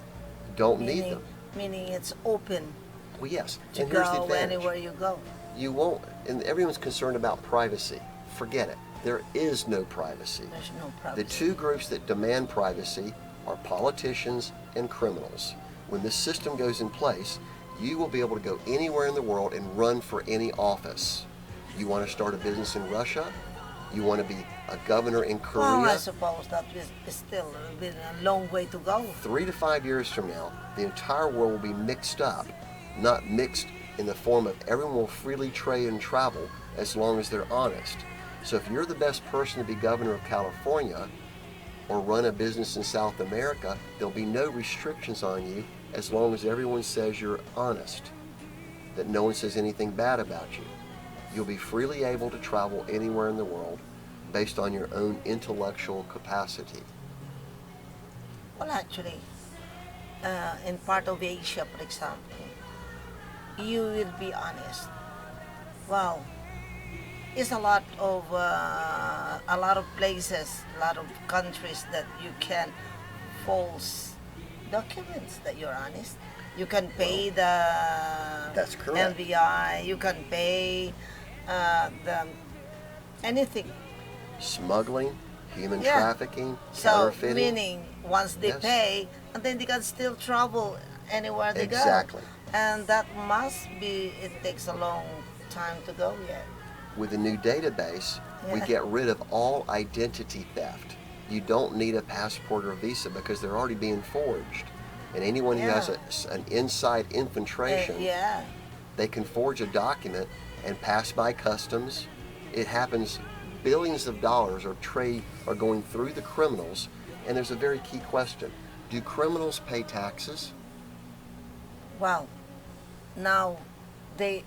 [SPEAKER 2] Don't need
[SPEAKER 1] meaning
[SPEAKER 2] them.
[SPEAKER 1] meaning it's open
[SPEAKER 2] Well, yes,
[SPEAKER 1] to
[SPEAKER 2] and here's the
[SPEAKER 1] go
[SPEAKER 2] advantage.
[SPEAKER 1] anywhere you go.
[SPEAKER 2] You won't, and everyone's concerned about privacy. Forget it. There is no privacy.
[SPEAKER 1] There's no
[SPEAKER 2] The
[SPEAKER 1] privacy.
[SPEAKER 2] two groups that demand privacy are politicians and criminals. When this system goes in place, you will be able to go anywhere in the world and run for any office. You want to start a business in Russia? You want to be a governor in
[SPEAKER 1] Well, I
[SPEAKER 2] Korea?
[SPEAKER 1] suppose that is still been a long way to go.
[SPEAKER 2] 3 to 5 years from now, the entire world will be mixed up, not mixed in the form of everyone will freely trade and travel as long as they're honest. So if you're the best person to be governor of California or run a business in South America, there'll be no restrictions on you as long as everyone says you're honest, that no one says anything bad about you. You'll be freely able to travel anywhere in the world based on your own intellectual capacity.
[SPEAKER 1] Well, actually, in part of Asia, for example, you will be honest. Well, it's a lot of places, a lot of countries that you can false documents that you're honest. You can pay the
[SPEAKER 2] That's correct.
[SPEAKER 1] NBI. You can pay the anything.
[SPEAKER 2] Smuggling, human
[SPEAKER 1] Yeah.
[SPEAKER 2] trafficking,
[SPEAKER 1] So
[SPEAKER 2] counterfeiting.
[SPEAKER 1] meaning once they
[SPEAKER 2] Yes.
[SPEAKER 1] pay, and then they can still travel anywhere they
[SPEAKER 2] Exactly.
[SPEAKER 1] go. And that must be. It takes a long time to go yet.
[SPEAKER 2] With the new database, we
[SPEAKER 1] Yeah.
[SPEAKER 2] get rid of all identity theft. You don't need a passport or a visa because they're already being forged. And anyone who has an inside infiltration,
[SPEAKER 1] Yeah.
[SPEAKER 2] they can forge a document and pass by customs. It happens. Billions of dollars are going through the criminals. And there's a very key question. Do criminals pay taxes?
[SPEAKER 1] Well, now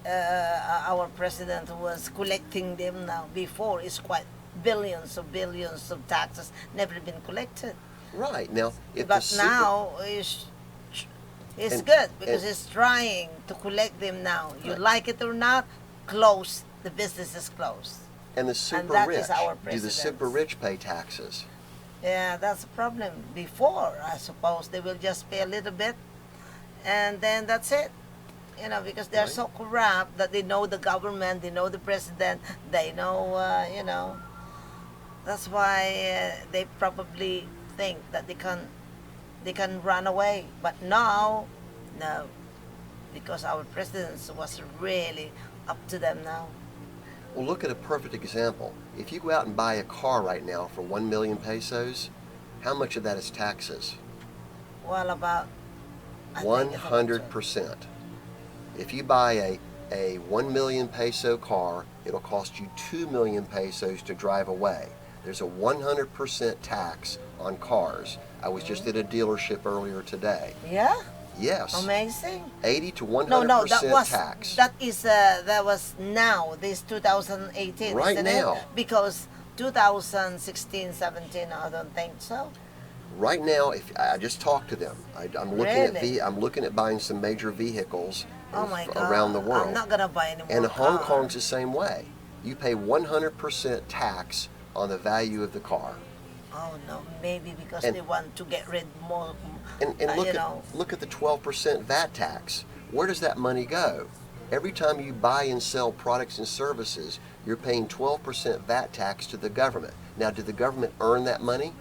[SPEAKER 1] our president was collecting them now. Before it's quite billions of taxes never been collected.
[SPEAKER 2] Right. Now, if
[SPEAKER 1] But now is It's
[SPEAKER 2] And-
[SPEAKER 1] good because
[SPEAKER 2] and-
[SPEAKER 1] it's trying to collect them now. You
[SPEAKER 2] Right.
[SPEAKER 1] like it or not, close. The business is closed.
[SPEAKER 2] And the super
[SPEAKER 1] that
[SPEAKER 2] rich,
[SPEAKER 1] is our
[SPEAKER 2] do the super
[SPEAKER 1] precedence.
[SPEAKER 2] rich pay taxes?
[SPEAKER 1] Yeah, that's a problem. Before, I suppose they will just pay a little bit, and then that's it. You know, because they're
[SPEAKER 2] Right.
[SPEAKER 1] so corrupt that they know the government, they know the president, they know, you know. That's why they probably think that they can run away. But now, no, because our president was really up to them now.
[SPEAKER 2] Well, look at a perfect example. If you go out and buy a car right now for 1 million pesos, how much of that is taxes?
[SPEAKER 1] Well, about I think it's about
[SPEAKER 2] 100%. If you buy a 1 million peso car, it'll cost you 2 million pesos to drive away. There's a 100% tax on cars. I was just at a dealership earlier today.
[SPEAKER 1] Yeah,
[SPEAKER 2] Yes,
[SPEAKER 1] amazing.
[SPEAKER 2] 80 to
[SPEAKER 1] No,
[SPEAKER 2] 100%
[SPEAKER 1] no, that was
[SPEAKER 2] tax.
[SPEAKER 1] that was now this 2018,
[SPEAKER 2] Right
[SPEAKER 1] isn't
[SPEAKER 2] now.
[SPEAKER 1] it? Because 2016, 17, I don't think so.
[SPEAKER 2] Right now, if I just talked to them, I'm looking
[SPEAKER 1] Really?
[SPEAKER 2] I'm looking at buying some major vehicles
[SPEAKER 1] Oh my God!
[SPEAKER 2] around the world.
[SPEAKER 1] I'm not gonna buy any more.
[SPEAKER 2] And Hong
[SPEAKER 1] car.
[SPEAKER 2] Kong's the same way. You pay 100% tax on the value of the car.
[SPEAKER 1] Oh no, maybe because
[SPEAKER 2] And-
[SPEAKER 1] they want to get rid more.
[SPEAKER 2] And
[SPEAKER 1] you know.
[SPEAKER 2] look at the 12% VAT tax. Where does that money go? Every time you buy and sell products and services, you're paying 12% VAT tax to the government. Now, did the government earn that money?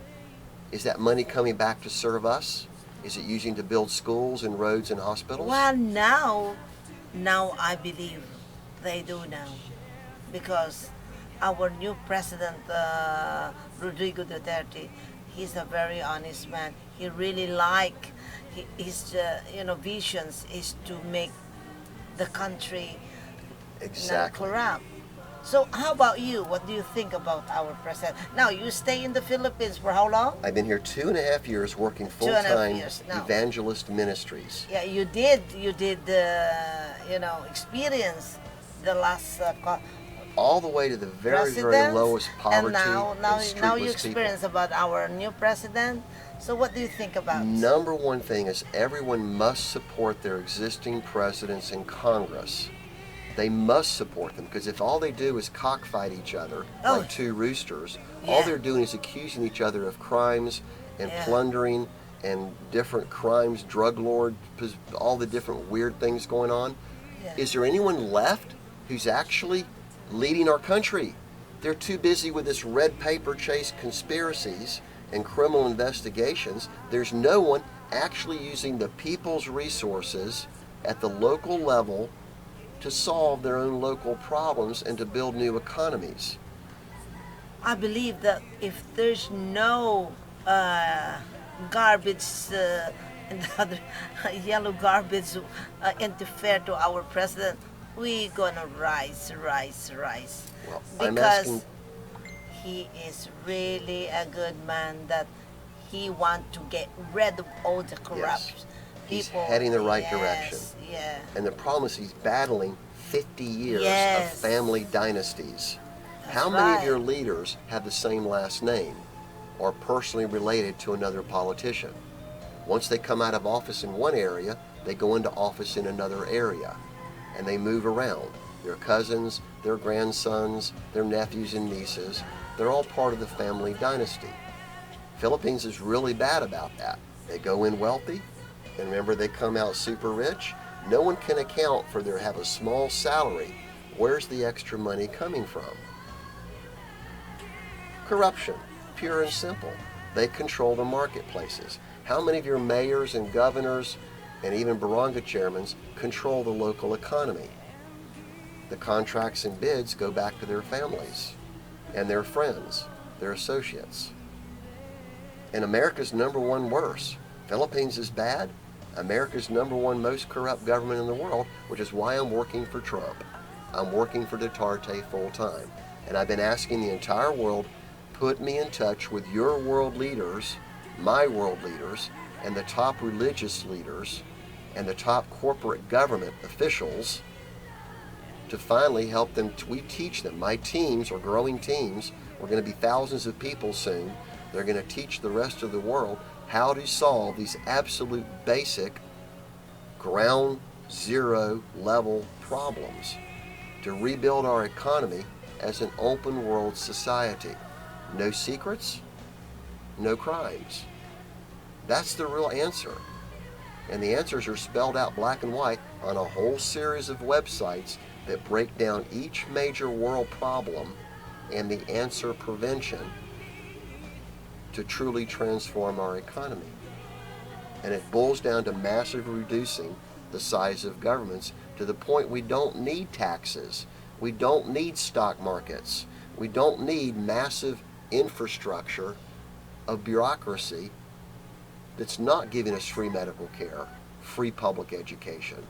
[SPEAKER 2] Is that money coming back to serve us? Is it using to build schools and roads and hospitals?
[SPEAKER 1] Well, now I believe they do now, because our new president, Rodrigo Duterte, he's a very honest man. He really his visions is to make the country not
[SPEAKER 2] Exactly.
[SPEAKER 1] corrupt. So how about you? What do you think about our president? Now you stay in the Philippines for how long?
[SPEAKER 2] I've been here 2.5 years working
[SPEAKER 1] 2.5
[SPEAKER 2] full-time
[SPEAKER 1] years now.
[SPEAKER 2] evangelist ministries.
[SPEAKER 1] Yeah, you did experience the last
[SPEAKER 2] All the way to the very, very
[SPEAKER 1] president,
[SPEAKER 2] lowest
[SPEAKER 1] and
[SPEAKER 2] poverty
[SPEAKER 1] now
[SPEAKER 2] and
[SPEAKER 1] now you
[SPEAKER 2] streetless
[SPEAKER 1] experience
[SPEAKER 2] people.
[SPEAKER 1] about our new president. So what do you think about?
[SPEAKER 2] Number one thing is everyone must support their existing presidents in Congress. They must support them, because if all they do is cockfight each other
[SPEAKER 1] Oh.
[SPEAKER 2] like two roosters, all
[SPEAKER 1] Yeah.
[SPEAKER 2] they're doing is accusing each other of crimes and
[SPEAKER 1] Yeah.
[SPEAKER 2] plundering and different crimes, drug lord, all the different weird things going on.
[SPEAKER 1] Yeah.
[SPEAKER 2] Is there anyone left who's actually leading our country? They're too busy with this red paper chase conspiracies and criminal investigations. There's no one actually using the people's resources at the local level to solve their own local problems and to build new economies.
[SPEAKER 1] I believe that if there's no garbage, another yellow garbage interfere to our president, we gonna rise.
[SPEAKER 2] Well, I'm
[SPEAKER 1] Because
[SPEAKER 2] asking,
[SPEAKER 1] he is really a good man that he want to get rid of all the corrupt
[SPEAKER 2] He's
[SPEAKER 1] people.
[SPEAKER 2] heading the right
[SPEAKER 1] Yes,
[SPEAKER 2] direction.
[SPEAKER 1] Yeah.
[SPEAKER 2] and the problem is he's battling 50 years
[SPEAKER 1] Yes.
[SPEAKER 2] of family dynasties.
[SPEAKER 1] That's
[SPEAKER 2] How many of
[SPEAKER 1] right.
[SPEAKER 2] your leaders have the same last name or personally related to another politician? Once they come out of office in one area, they go into office in another area, and they move around. Their cousins, their grandsons, their nephews and nieces, they're all part of the family dynasty. Philippines is really bad about that. They go in wealthy, and remember, they come out super rich. No one can account for their have a small salary. Where's the extra money coming from? Corruption, pure and simple. They control the marketplaces. How many of your mayors and governors and even barangay chairmen control the local economy? The contracts and bids go back to their families and their friends, their associates. And America's number one worse. Philippines is bad. America's number one most corrupt government in the world, which is why I'm working for Trump. I'm working for Duterte full time. And I've been asking the entire world, put me in touch with your world leaders, my world leaders, and the top religious leaders, and the top corporate government officials to finally help them. We teach them. My teams are growing teams. We're going to be thousands of people soon. They're going to teach the rest of the world how to solve these absolute basic ground zero level problems to rebuild our economy as an open world society. No secrets, no crimes. That's the real answer. And the answers are spelled out black and white on a whole series of websites that break down each major world problem and the answer prevention to truly transform our economy. And it boils down to massively reducing the size of governments to the point we don't need taxes. We don't need stock markets. We don't need massive infrastructure of bureaucracy that's not giving us free medical care, free public education.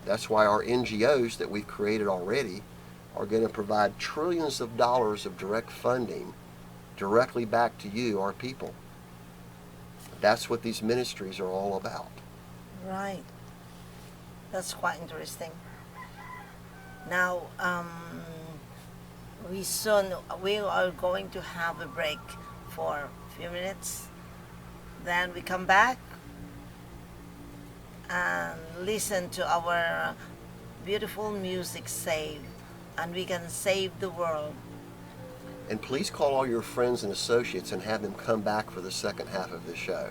[SPEAKER 2] That's why our NGOs that we've created already are going to provide trillions of dollars of direct funding directly back to you, our people. That's what these ministries are all about.
[SPEAKER 1] Right. That's quite interesting. Now, we are going to have a break for a few minutes. Then we come back and listen to our beautiful music and we can save the world.
[SPEAKER 2] And please call all your friends and associates and have them come back for the second half of the show.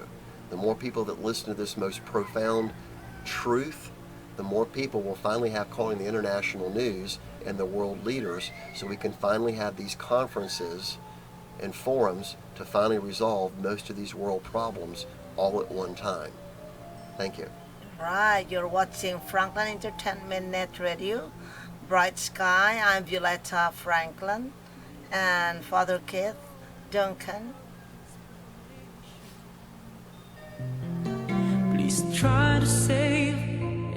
[SPEAKER 2] The more people that listen to this most profound truth, the more people will finally have calling the international news and the world leaders, so we can finally have these conferences and forums to finally resolve most of these world problems all at one time. Thank you.
[SPEAKER 1] Right, you're watching Franklin Entertainment Net Radio, Bright Sky. I'm Violetta Franklin and Father Keith, Duncan.
[SPEAKER 3] Please try to save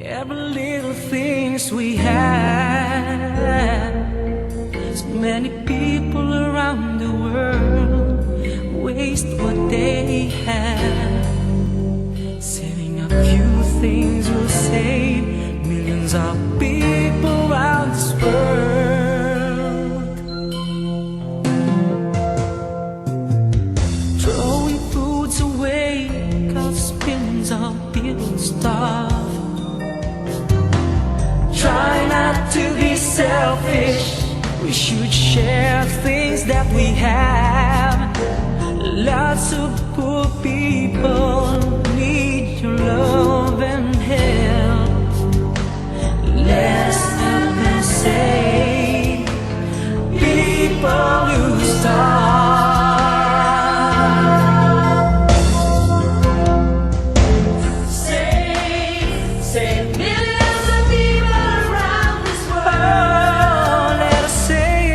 [SPEAKER 3] every little things we have. So many people around the world waste what they have. Saving a few things will save millions of people around this world. Throwing foods away, cause billions of people starve. Try not to be selfish. We should share things that we have. Lots of poor people need your love and help. Let's help and save people who starve. Save millions of people around this world. Let us save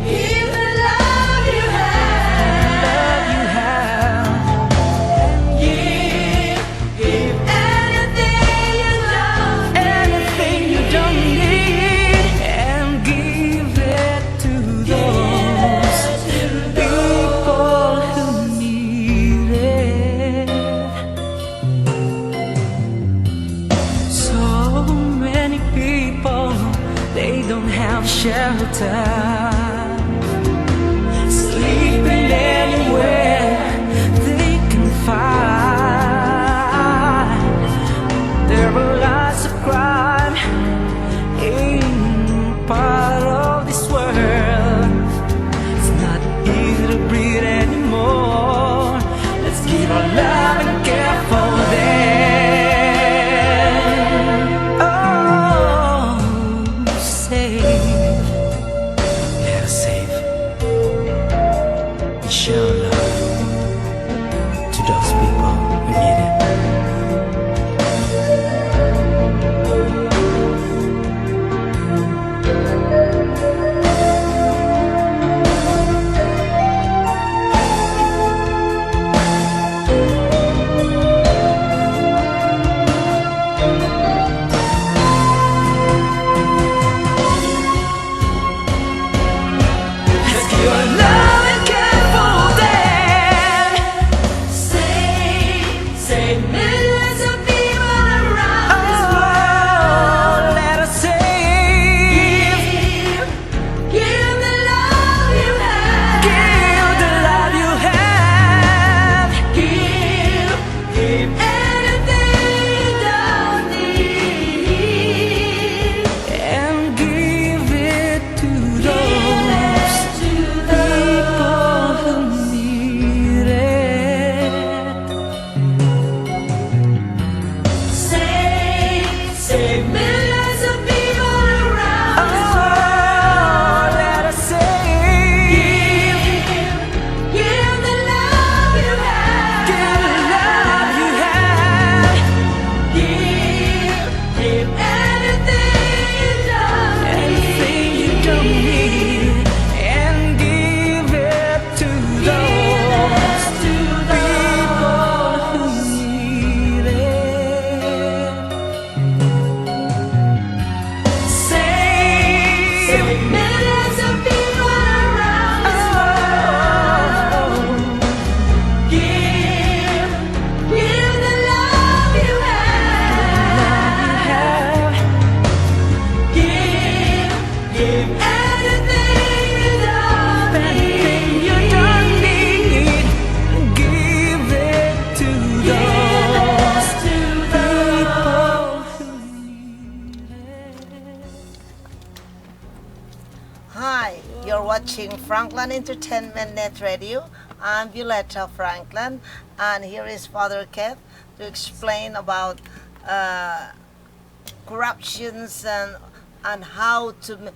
[SPEAKER 3] even the love you have. Give anything you love, anything you don't need, and give it to those people who need it. So many people, they don't have shelter, sleeping anywhere they can find. There are lots of crime in part of this world. It's not easy to breathe anymore. Let's give our love and care for them. Oh, save. Let us save. We shall
[SPEAKER 1] Hi, you're watching Franklin Entertainment Net Radio. I'm Violetta Franklin, and here is Father Keith to explain about uh, corruptions and how to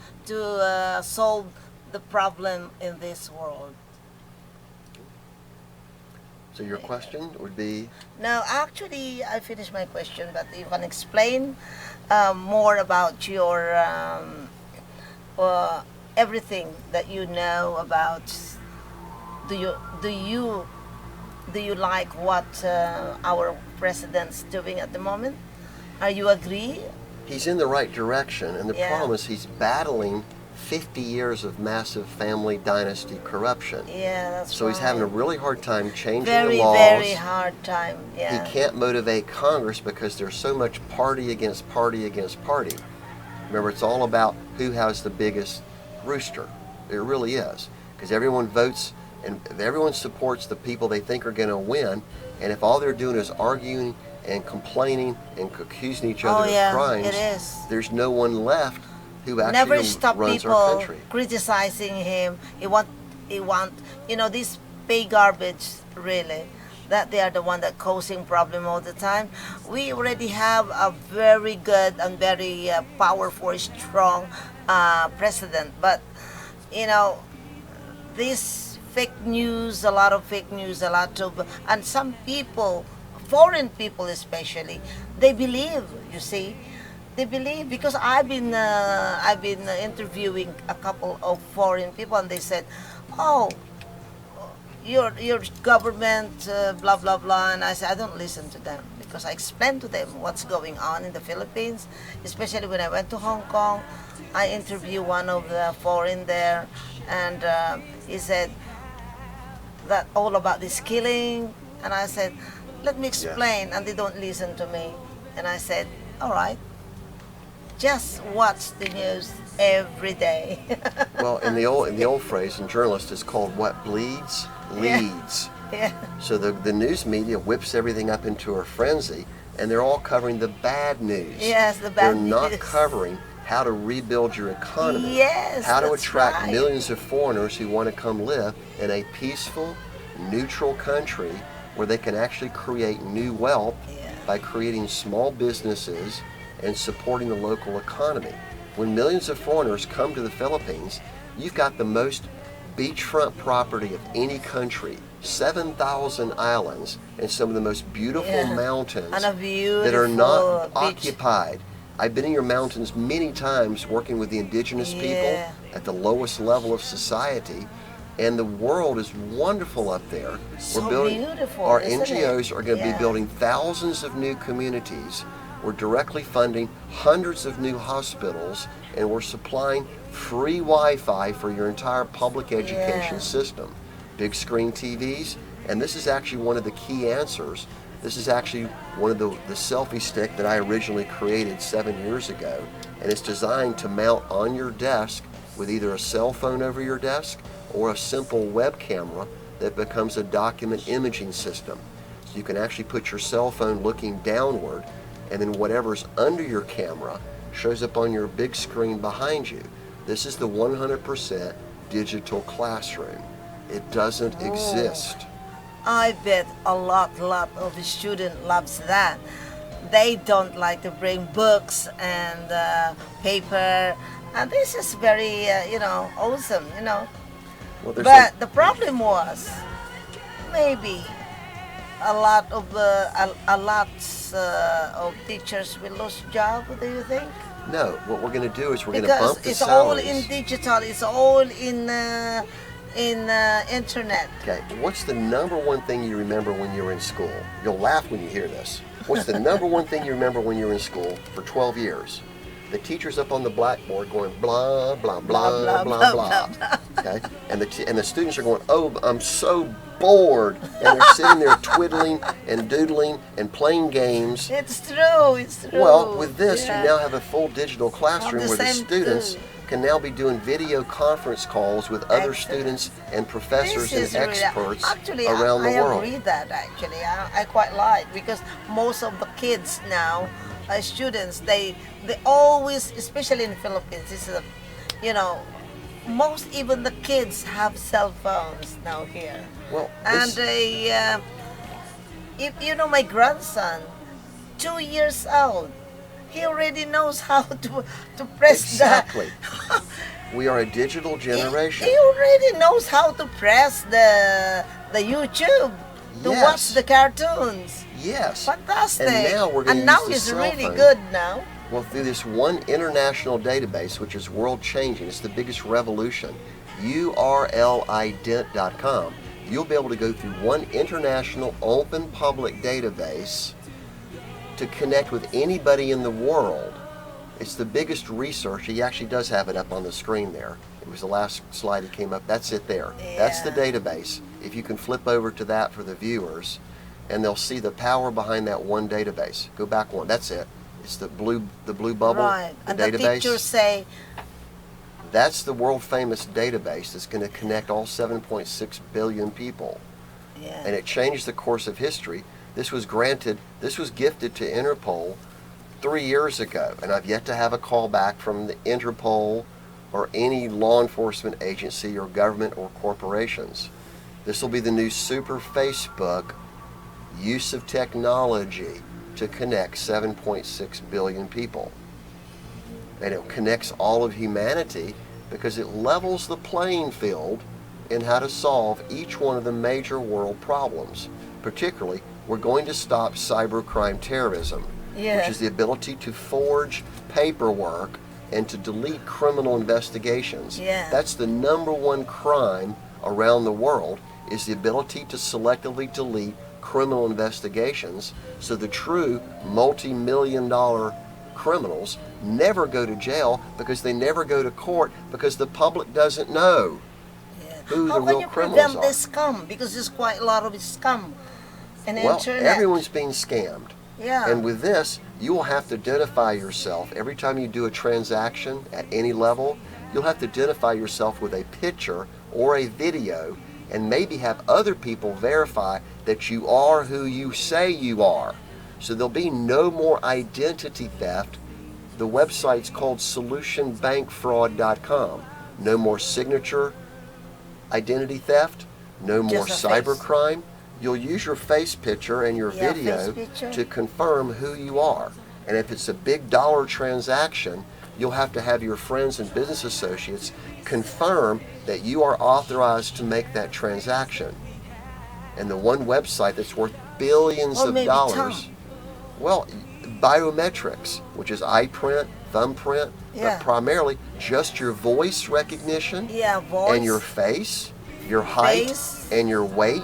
[SPEAKER 1] solve the problem in this world.
[SPEAKER 2] So your question would be,
[SPEAKER 1] Now, actually, I finished my question, but you can explain more about your uh, everything that you know about. Do you do you do you like what our president's doing at the moment? Are you agree?
[SPEAKER 2] he's in the right direction, and the
[SPEAKER 1] Yeah.
[SPEAKER 2] problem is he's battling 50 years of massive family dynasty corruption.
[SPEAKER 1] Yeah, that's
[SPEAKER 2] So he's having a
[SPEAKER 1] right.
[SPEAKER 2] really hard time changing
[SPEAKER 1] Very
[SPEAKER 2] the laws.
[SPEAKER 1] very hard time.
[SPEAKER 2] He
[SPEAKER 1] Yeah.
[SPEAKER 2] can't motivate Congress because there's so much party against party against party. Remember, it's all about who has the biggest rooster. It really is. Because everyone votes and everyone supports the people they think are going to win. And if all they're doing is arguing and complaining and accusing each other
[SPEAKER 1] Oh yeah,
[SPEAKER 2] of crimes,
[SPEAKER 1] it is.
[SPEAKER 2] there's no one left who actually
[SPEAKER 1] Never stop
[SPEAKER 2] runs our
[SPEAKER 1] people
[SPEAKER 2] country.
[SPEAKER 1] criticizing him. He want this pay garbage really. That they are the one that causing problem all the time. We already have a very good and very powerful, strong president, but you know this fake news, a lot of fake news, a lot of, and some people, foreign people especially, they believe. You see, they believe because I've been interviewing a couple of foreign people, and they said, "Oh, your government, blah blah blah," and I said, I don't listen to them because I explained to them what's going on in the Philippines, especially when I went to Hong Kong. I interviewed one of the foreign there, and he said that all about this killing, and I said, let me explain, and they don't listen to me, and I said, all right, just watch the news every day.
[SPEAKER 2] Well, in the old phrase in journalists, it's called what bleeds leads.
[SPEAKER 1] Yeah.
[SPEAKER 2] So the news media whips everything up into a frenzy, and they're all covering the bad news.
[SPEAKER 1] Yes, the
[SPEAKER 2] They're
[SPEAKER 1] bad
[SPEAKER 2] not
[SPEAKER 1] news.
[SPEAKER 2] covering how to rebuild your economy,
[SPEAKER 1] Yes,
[SPEAKER 2] how to
[SPEAKER 1] that's
[SPEAKER 2] attract
[SPEAKER 1] right.
[SPEAKER 2] millions of foreigners who want to come live in a peaceful, neutral country where they can actually create new wealth
[SPEAKER 1] Yeah.
[SPEAKER 2] by creating small businesses and supporting the local economy. When millions of foreigners come to the Philippines, you've got the most beachfront property of any country, 7,000 islands, and some of the most beautiful
[SPEAKER 1] Yeah.
[SPEAKER 2] mountains
[SPEAKER 1] And a beautiful
[SPEAKER 2] that are not
[SPEAKER 1] beach.
[SPEAKER 2] occupied. I've been in your mountains many times working with the indigenous
[SPEAKER 1] Yeah.
[SPEAKER 2] people at the lowest level of society, and the world is wonderful up there.
[SPEAKER 1] So beautiful,
[SPEAKER 2] our
[SPEAKER 1] isn't
[SPEAKER 2] NGOs
[SPEAKER 1] it?
[SPEAKER 2] are going to
[SPEAKER 1] Yeah.
[SPEAKER 2] be building thousands of new communities. We're directly funding hundreds of new hospitals, and we're supplying free Wi-Fi for your entire public education
[SPEAKER 1] Yeah.
[SPEAKER 2] system. Big screen TVs, and this is actually one of the key answers. This is actually one of the selfie stick that I originally created 7 years ago, and it's designed to mount on your desk with either a cell phone over your desk or a simple web camera that becomes a document imaging system. So you can actually put your cell phone looking downward, and then whatever's under your camera shows up on your big screen behind you. This is the 100% digital classroom. It doesn't exist.
[SPEAKER 1] I bet a lot of the student loves that. They don't like to bring books and paper, and this is very, awesome,
[SPEAKER 2] Well, there's
[SPEAKER 1] But the problem was maybe a lot of teachers will lose job. Do you think?
[SPEAKER 2] no, what we're going to do is we're going to
[SPEAKER 1] Because
[SPEAKER 2] bump the
[SPEAKER 1] it's all
[SPEAKER 2] salaries.
[SPEAKER 1] in digital. It's all in internet.
[SPEAKER 2] Okay, what's the number one thing you remember when you were in school? You'll laugh when you hear this. What's the number one thing you remember when you were in school for 12 years? The teacher's up on the blackboard going blah, blah, blah, blah, blah. Okay, and the students are going, oh, I'm so bored. And they're sitting there twiddling and doodling and playing games.
[SPEAKER 1] It's true. It's true.
[SPEAKER 2] Well, with this,
[SPEAKER 1] Yeah.
[SPEAKER 2] you now have a full digital classroom
[SPEAKER 1] the
[SPEAKER 2] where the
[SPEAKER 1] same
[SPEAKER 2] students
[SPEAKER 1] too.
[SPEAKER 2] can now be doing video conference calls with other
[SPEAKER 1] Excellent.
[SPEAKER 2] students and professors
[SPEAKER 1] This
[SPEAKER 2] and
[SPEAKER 1] is really-
[SPEAKER 2] experts
[SPEAKER 1] actually,
[SPEAKER 2] around the
[SPEAKER 1] I
[SPEAKER 2] world.
[SPEAKER 1] agree that actually I quite like, because most of the kids now, students, they always, especially in the Philippines, this is most even the kids have cell phones now here.
[SPEAKER 2] Well,
[SPEAKER 1] And
[SPEAKER 2] this,
[SPEAKER 1] if you know my grandson, 2 years old, he already knows how to press
[SPEAKER 2] exactly.
[SPEAKER 1] the.
[SPEAKER 2] We are a digital generation.
[SPEAKER 1] He already knows how to press the YouTube to
[SPEAKER 2] Yes.
[SPEAKER 1] watch the cartoons.
[SPEAKER 2] Yes.
[SPEAKER 1] Fantastic.
[SPEAKER 2] And now we're going to
[SPEAKER 1] And now
[SPEAKER 2] use the
[SPEAKER 1] he's
[SPEAKER 2] cell
[SPEAKER 1] really
[SPEAKER 2] phone.
[SPEAKER 1] good now.
[SPEAKER 2] Well, through this one international database, which is world changing, it's the biggest revolution, urlident.com, you'll be able to go through one international open public database to connect with anybody in the world. It's the biggest research. He actually does have it up on the screen there. It was the last slide that came up. That's it there. That's the
[SPEAKER 1] Yeah.
[SPEAKER 2] database. If you can flip over to that for the viewers, and they'll see the power behind that one database. Go back one. That's it. It's the blue bubble,
[SPEAKER 1] Right.
[SPEAKER 2] the
[SPEAKER 1] And
[SPEAKER 2] database.
[SPEAKER 1] the teachers say,
[SPEAKER 2] That's the world famous database that's going to connect all 7.6 billion people.
[SPEAKER 1] yeah.
[SPEAKER 2] And it changed the course of history. This was gifted to Interpol 3 years ago, and I've yet to have a call back from the Interpol or any law enforcement agency or government or corporations. This will be the new super Facebook use of technology to connect 7.6 billion people. And it connects all of humanity because it levels the playing field in how to solve each one of the major world problems. Particularly, we're going to stop cybercrime terrorism,
[SPEAKER 1] Yeah.
[SPEAKER 2] which is the ability to forge paperwork and to delete criminal investigations.
[SPEAKER 1] Yeah.
[SPEAKER 2] That's the number one crime around the world, is the ability to selectively delete criminal investigations, so the true multi-million-dollar criminals never go to jail because they never go to court because the public doesn't know
[SPEAKER 1] Yeah.
[SPEAKER 2] who
[SPEAKER 1] How
[SPEAKER 2] the
[SPEAKER 1] can
[SPEAKER 2] real
[SPEAKER 1] you
[SPEAKER 2] criminals
[SPEAKER 1] prevent
[SPEAKER 2] are.
[SPEAKER 1] this scam? Because there's quite a lot of scam in the
[SPEAKER 2] Well,
[SPEAKER 1] internet.
[SPEAKER 2] everyone's being scammed.
[SPEAKER 1] Yeah.
[SPEAKER 2] And with this, you will have to identify yourself. Every time you do a transaction at any level, you'll have to identify yourself with a picture or a video and maybe have other people verify that you are who you say you are. So there'll be no more identity theft. The website's called solutionbankfraud.com. No more signature identity theft, no more
[SPEAKER 1] Just a face.
[SPEAKER 2] cybercrime. You'll use your face picture and your
[SPEAKER 1] Yeah,
[SPEAKER 2] video
[SPEAKER 1] face picture.
[SPEAKER 2] to confirm who you are. And if it's a big dollar transaction, you'll have to have your friends and business associates confirm that you are authorized to make that transaction. And the one website that's worth billions
[SPEAKER 1] Or
[SPEAKER 2] of
[SPEAKER 1] maybe
[SPEAKER 2] dollars,
[SPEAKER 1] Tom.
[SPEAKER 2] well, biometrics, which is eye print, thumbprint,
[SPEAKER 1] Yeah.
[SPEAKER 2] but primarily just your voice recognition
[SPEAKER 1] Yeah, voice.
[SPEAKER 2] and your face, your height,
[SPEAKER 1] Face.
[SPEAKER 2] and your weight.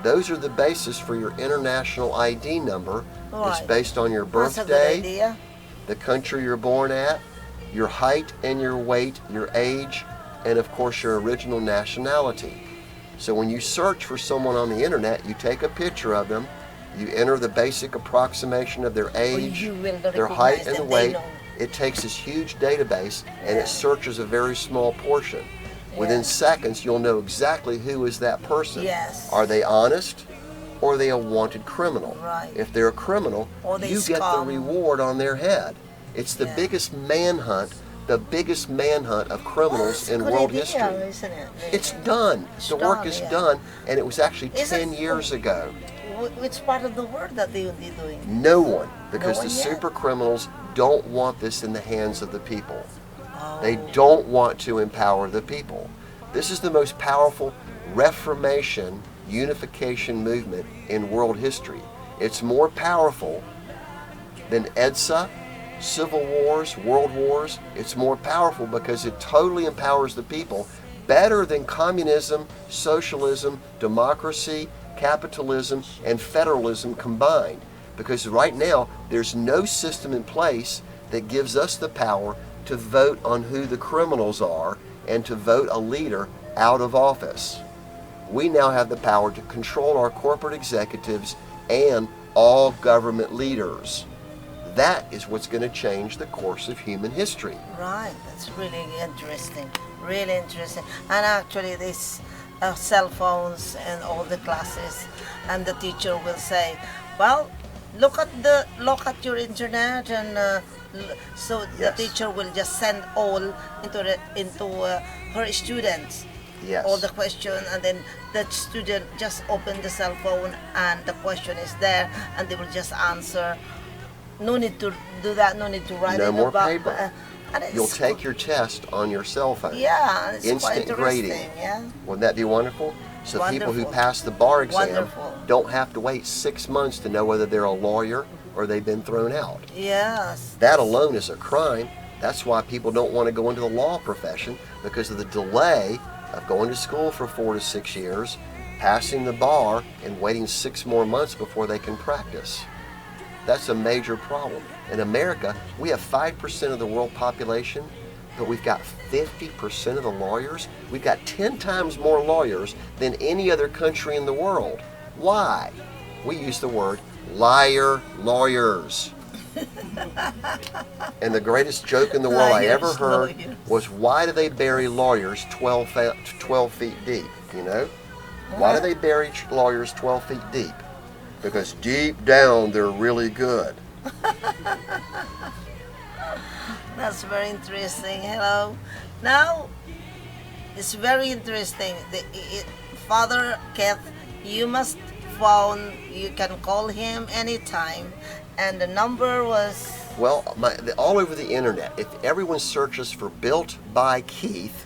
[SPEAKER 2] Those are the basis for your international ID number. It's
[SPEAKER 1] Right.
[SPEAKER 2] based on your
[SPEAKER 1] That's a good
[SPEAKER 2] birthday,
[SPEAKER 1] idea.
[SPEAKER 2] the country you're born at, your height and your weight, your age, and of course your original nationality. So when you search for someone on the internet, you take a picture of them, you enter the basic approximation of their age,
[SPEAKER 1] you will
[SPEAKER 2] their height,
[SPEAKER 1] recognize
[SPEAKER 2] and the
[SPEAKER 1] them, they
[SPEAKER 2] weight.
[SPEAKER 1] know.
[SPEAKER 2] It takes this huge database and
[SPEAKER 1] Yeah.
[SPEAKER 2] it searches a very small portion. Within
[SPEAKER 1] Yeah.
[SPEAKER 2] seconds, you'll know exactly who is that person.
[SPEAKER 1] Yes.
[SPEAKER 2] Are they honest or are they a wanted criminal?
[SPEAKER 1] Right.
[SPEAKER 2] If they're a criminal,
[SPEAKER 1] Or they
[SPEAKER 2] you get the
[SPEAKER 1] scum.
[SPEAKER 2] reward on their head. It's the
[SPEAKER 1] Yeah.
[SPEAKER 2] biggest manhunt of criminals
[SPEAKER 1] That's a
[SPEAKER 2] in
[SPEAKER 1] good
[SPEAKER 2] world
[SPEAKER 1] idea,
[SPEAKER 2] history.
[SPEAKER 1] isn't it?
[SPEAKER 2] It's done.
[SPEAKER 1] It's
[SPEAKER 2] The work
[SPEAKER 1] done,
[SPEAKER 2] is
[SPEAKER 1] yeah.
[SPEAKER 2] done, and it was actually
[SPEAKER 1] Is
[SPEAKER 2] 10
[SPEAKER 1] it-
[SPEAKER 2] years ago.
[SPEAKER 1] Which part of the world that they will be doing?
[SPEAKER 2] No one, because
[SPEAKER 1] No
[SPEAKER 2] the
[SPEAKER 1] one yet.
[SPEAKER 2] super criminals don't want this in the hands of the people.
[SPEAKER 1] Oh.
[SPEAKER 2] They don't want to empower the people. This is the most powerful Reformation unification movement in world history. It's more powerful than EDSA, civil wars, world wars. It's more powerful because it totally empowers the people better than communism, socialism, democracy, capitalism, and federalism combined. Because right now, there's no system in place that gives us the power to vote on who the criminals are and to vote a leader out of office. We now have the power to control our corporate executives and all government leaders. That is what's going to change the course of human history.
[SPEAKER 1] Right, that's really interesting. Really interesting. And actually, this cell phones and all the classes, and the teacher will say, well, look at your internet, and so the
[SPEAKER 2] Yes.
[SPEAKER 1] teacher will just send all into her students
[SPEAKER 2] Yes.
[SPEAKER 1] all the question, and then the student just open the cell phone and the question is there, and they will just answer. No need to do that. No need to write
[SPEAKER 2] No
[SPEAKER 1] in
[SPEAKER 2] more
[SPEAKER 1] the back.
[SPEAKER 2] paper.
[SPEAKER 1] And it's,
[SPEAKER 2] You'll take your test on your cell phone.
[SPEAKER 1] yeah, it's quite
[SPEAKER 2] Instant
[SPEAKER 1] interesting.
[SPEAKER 2] grading.
[SPEAKER 1] Yeah.
[SPEAKER 2] Wouldn't that be wonderful? So people who
[SPEAKER 1] Wonderful.
[SPEAKER 2] pass the bar exam
[SPEAKER 1] Wonderful.
[SPEAKER 2] don't have to wait 6 months to know whether they're a lawyer or they've been thrown out.
[SPEAKER 1] Yes.
[SPEAKER 2] That alone is a crime. That's why people don't want to go into the law profession, because of the delay of going to school for 4 to 6 years, passing the bar, and waiting 6 more months before they can practice. That's a major problem. In America, we have 5% of the world population, but we've got 50% of the lawyers. We've got 10 times more lawyers than any other country in the world. Why? We use the word liar lawyers. And the greatest joke in the world I ever
[SPEAKER 1] Liars,
[SPEAKER 2] heard
[SPEAKER 1] lawyers.
[SPEAKER 2] was, why do they bury lawyers 12 feet deep? You know? Why do they bury lawyers 12 feet deep? Because deep down they're really good.
[SPEAKER 1] That's very interesting. Hello. Now, it's very interesting. Father Keith, you must phone. You can call him anytime, and the number was.
[SPEAKER 2] Well, all over the internet, if everyone searches for Built by Keith,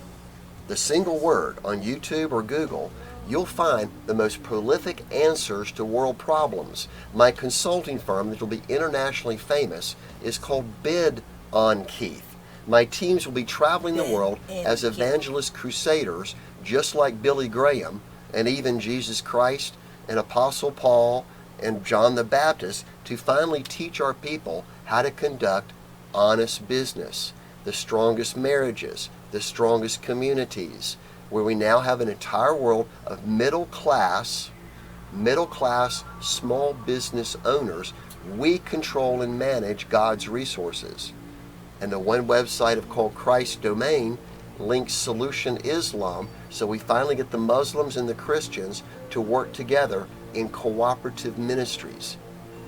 [SPEAKER 2] the single word, on YouTube or Google, you'll find the most prolific answers to world problems. My consulting firm, that will be internationally famous, is called Bid on Keith. My teams will be traveling the world as evangelist crusaders, just like Billy Graham and even Jesus Christ and Apostle Paul and John the Baptist, to finally teach our people how to conduct honest business, the strongest marriages, the strongest communities, where we now have an entire world of middle class small business owners. We control and manage God's resources. And the one website called Christ Domain links Solution Islam, so we finally get the Muslims and the Christians to work together in cooperative ministries.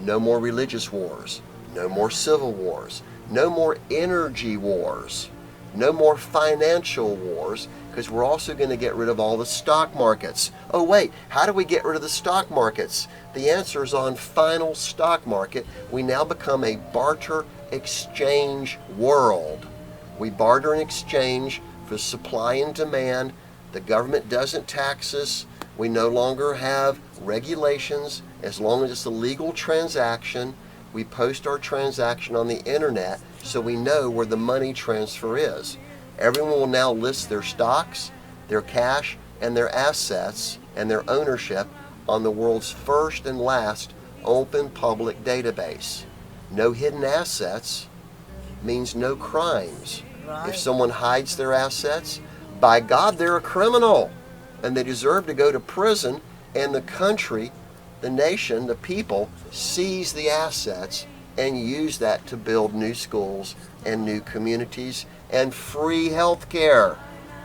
[SPEAKER 2] No more religious wars, no more civil wars, no more energy wars, no more financial wars, because we're also going to get rid of all the stock markets. Oh wait, how do we get rid of the stock markets? The answer is on Final Stock Market. We now become a barter exchange world. We barter and exchange for supply and demand. The government doesn't tax us. We no longer have regulations. As long as it's a legal transaction, we post our transaction on the internet so we know where the money transfer is. Everyone will now list their stocks, their cash, and their assets and their ownership on the world's first and last open public database. No hidden assets means no crimes.
[SPEAKER 1] Right.
[SPEAKER 2] If someone hides their assets, by God, they're a criminal, and they deserve to go to prison, and the country, the nation, the people seize the assets and use that to build new schools and new communities and free health care.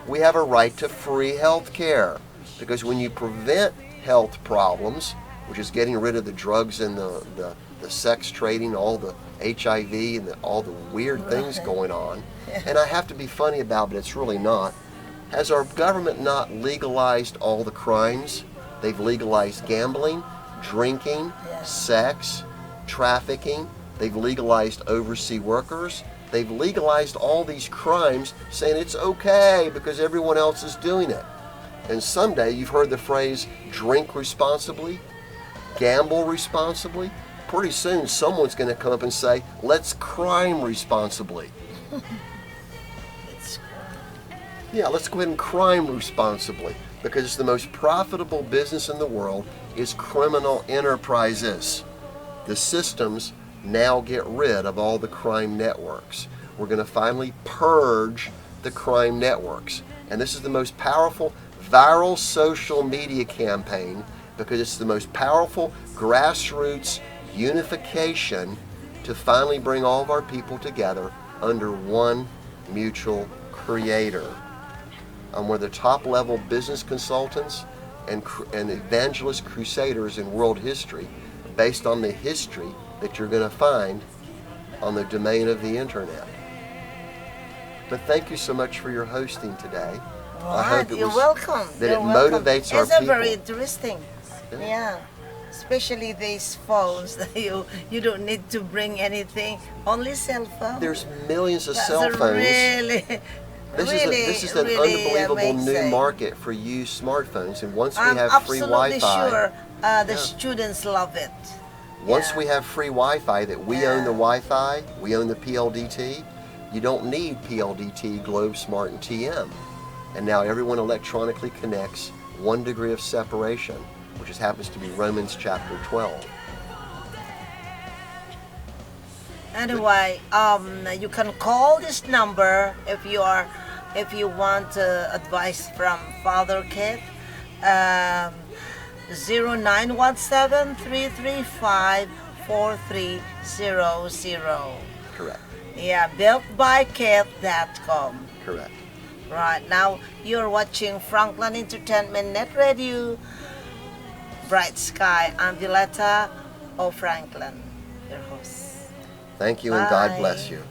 [SPEAKER 2] We have a right to free health care, because when you prevent health problems, which is getting rid of the drugs and the sex trading, all the HIV and all the weird things going on, and I have to be funny about it, but it's really not. Has our government not legalized all the crimes? They've legalized gambling, drinking, sex, trafficking. They've legalized overseas workers. They've legalized all these crimes, saying it's okay because everyone else is doing it. And someday, you've heard the phrase, drink responsibly, gamble responsibly. Pretty soon, someone's going to come up and say, let's crime responsibly. Yeah, let's go ahead and crime responsibly, because it's the most profitable business in the world is criminal enterprises. The systems now get rid of all the crime networks. We're going to finally purge the crime networks. And this is the most powerful viral social media campaign, because it's the most powerful grassroots unification to finally bring all of our people together under one mutual creator. I'm one of the top level business consultants and evangelist crusaders in world history, based on the history that you're going to find on the domain of the internet. But thank you so much for your hosting today. I hope
[SPEAKER 1] You're welcome.
[SPEAKER 2] that
[SPEAKER 1] You're
[SPEAKER 2] it
[SPEAKER 1] welcome.
[SPEAKER 2] motivates our
[SPEAKER 1] It's a
[SPEAKER 2] people.
[SPEAKER 1] very interesting. Yeah. Especially these phones that you don't need to bring anything, only cell phone.
[SPEAKER 2] There's millions of
[SPEAKER 1] That's
[SPEAKER 2] cell
[SPEAKER 1] a
[SPEAKER 2] phones.
[SPEAKER 1] really,
[SPEAKER 2] This is an
[SPEAKER 1] really
[SPEAKER 2] unbelievable new
[SPEAKER 1] amazing.
[SPEAKER 2] market for used smartphones, and once we
[SPEAKER 1] I'm
[SPEAKER 2] have free
[SPEAKER 1] absolutely
[SPEAKER 2] Wi-Fi,
[SPEAKER 1] sure the students love it.
[SPEAKER 2] once
[SPEAKER 1] Yeah.
[SPEAKER 2] we have free Wi-Fi, that we own the Wi-Fi, we own the PLDT. You don't need PLDT, Globe Smart, and TM. And now everyone electronically connects, 1 degree of separation, which just happens to be Romans chapter 12.
[SPEAKER 1] Anyway, you can call this number if you want advice from Father Kit. 0917-335-4300.
[SPEAKER 2] Correct.
[SPEAKER 1] Yeah, builtbykit.com.
[SPEAKER 2] Correct.
[SPEAKER 1] Right, now you're watching Franklin Entertainment Net Radio, Bright Sky. I'm Violetta O. Franklin, your host.
[SPEAKER 2] Thank you, and God
[SPEAKER 1] Bye.
[SPEAKER 2] bless you.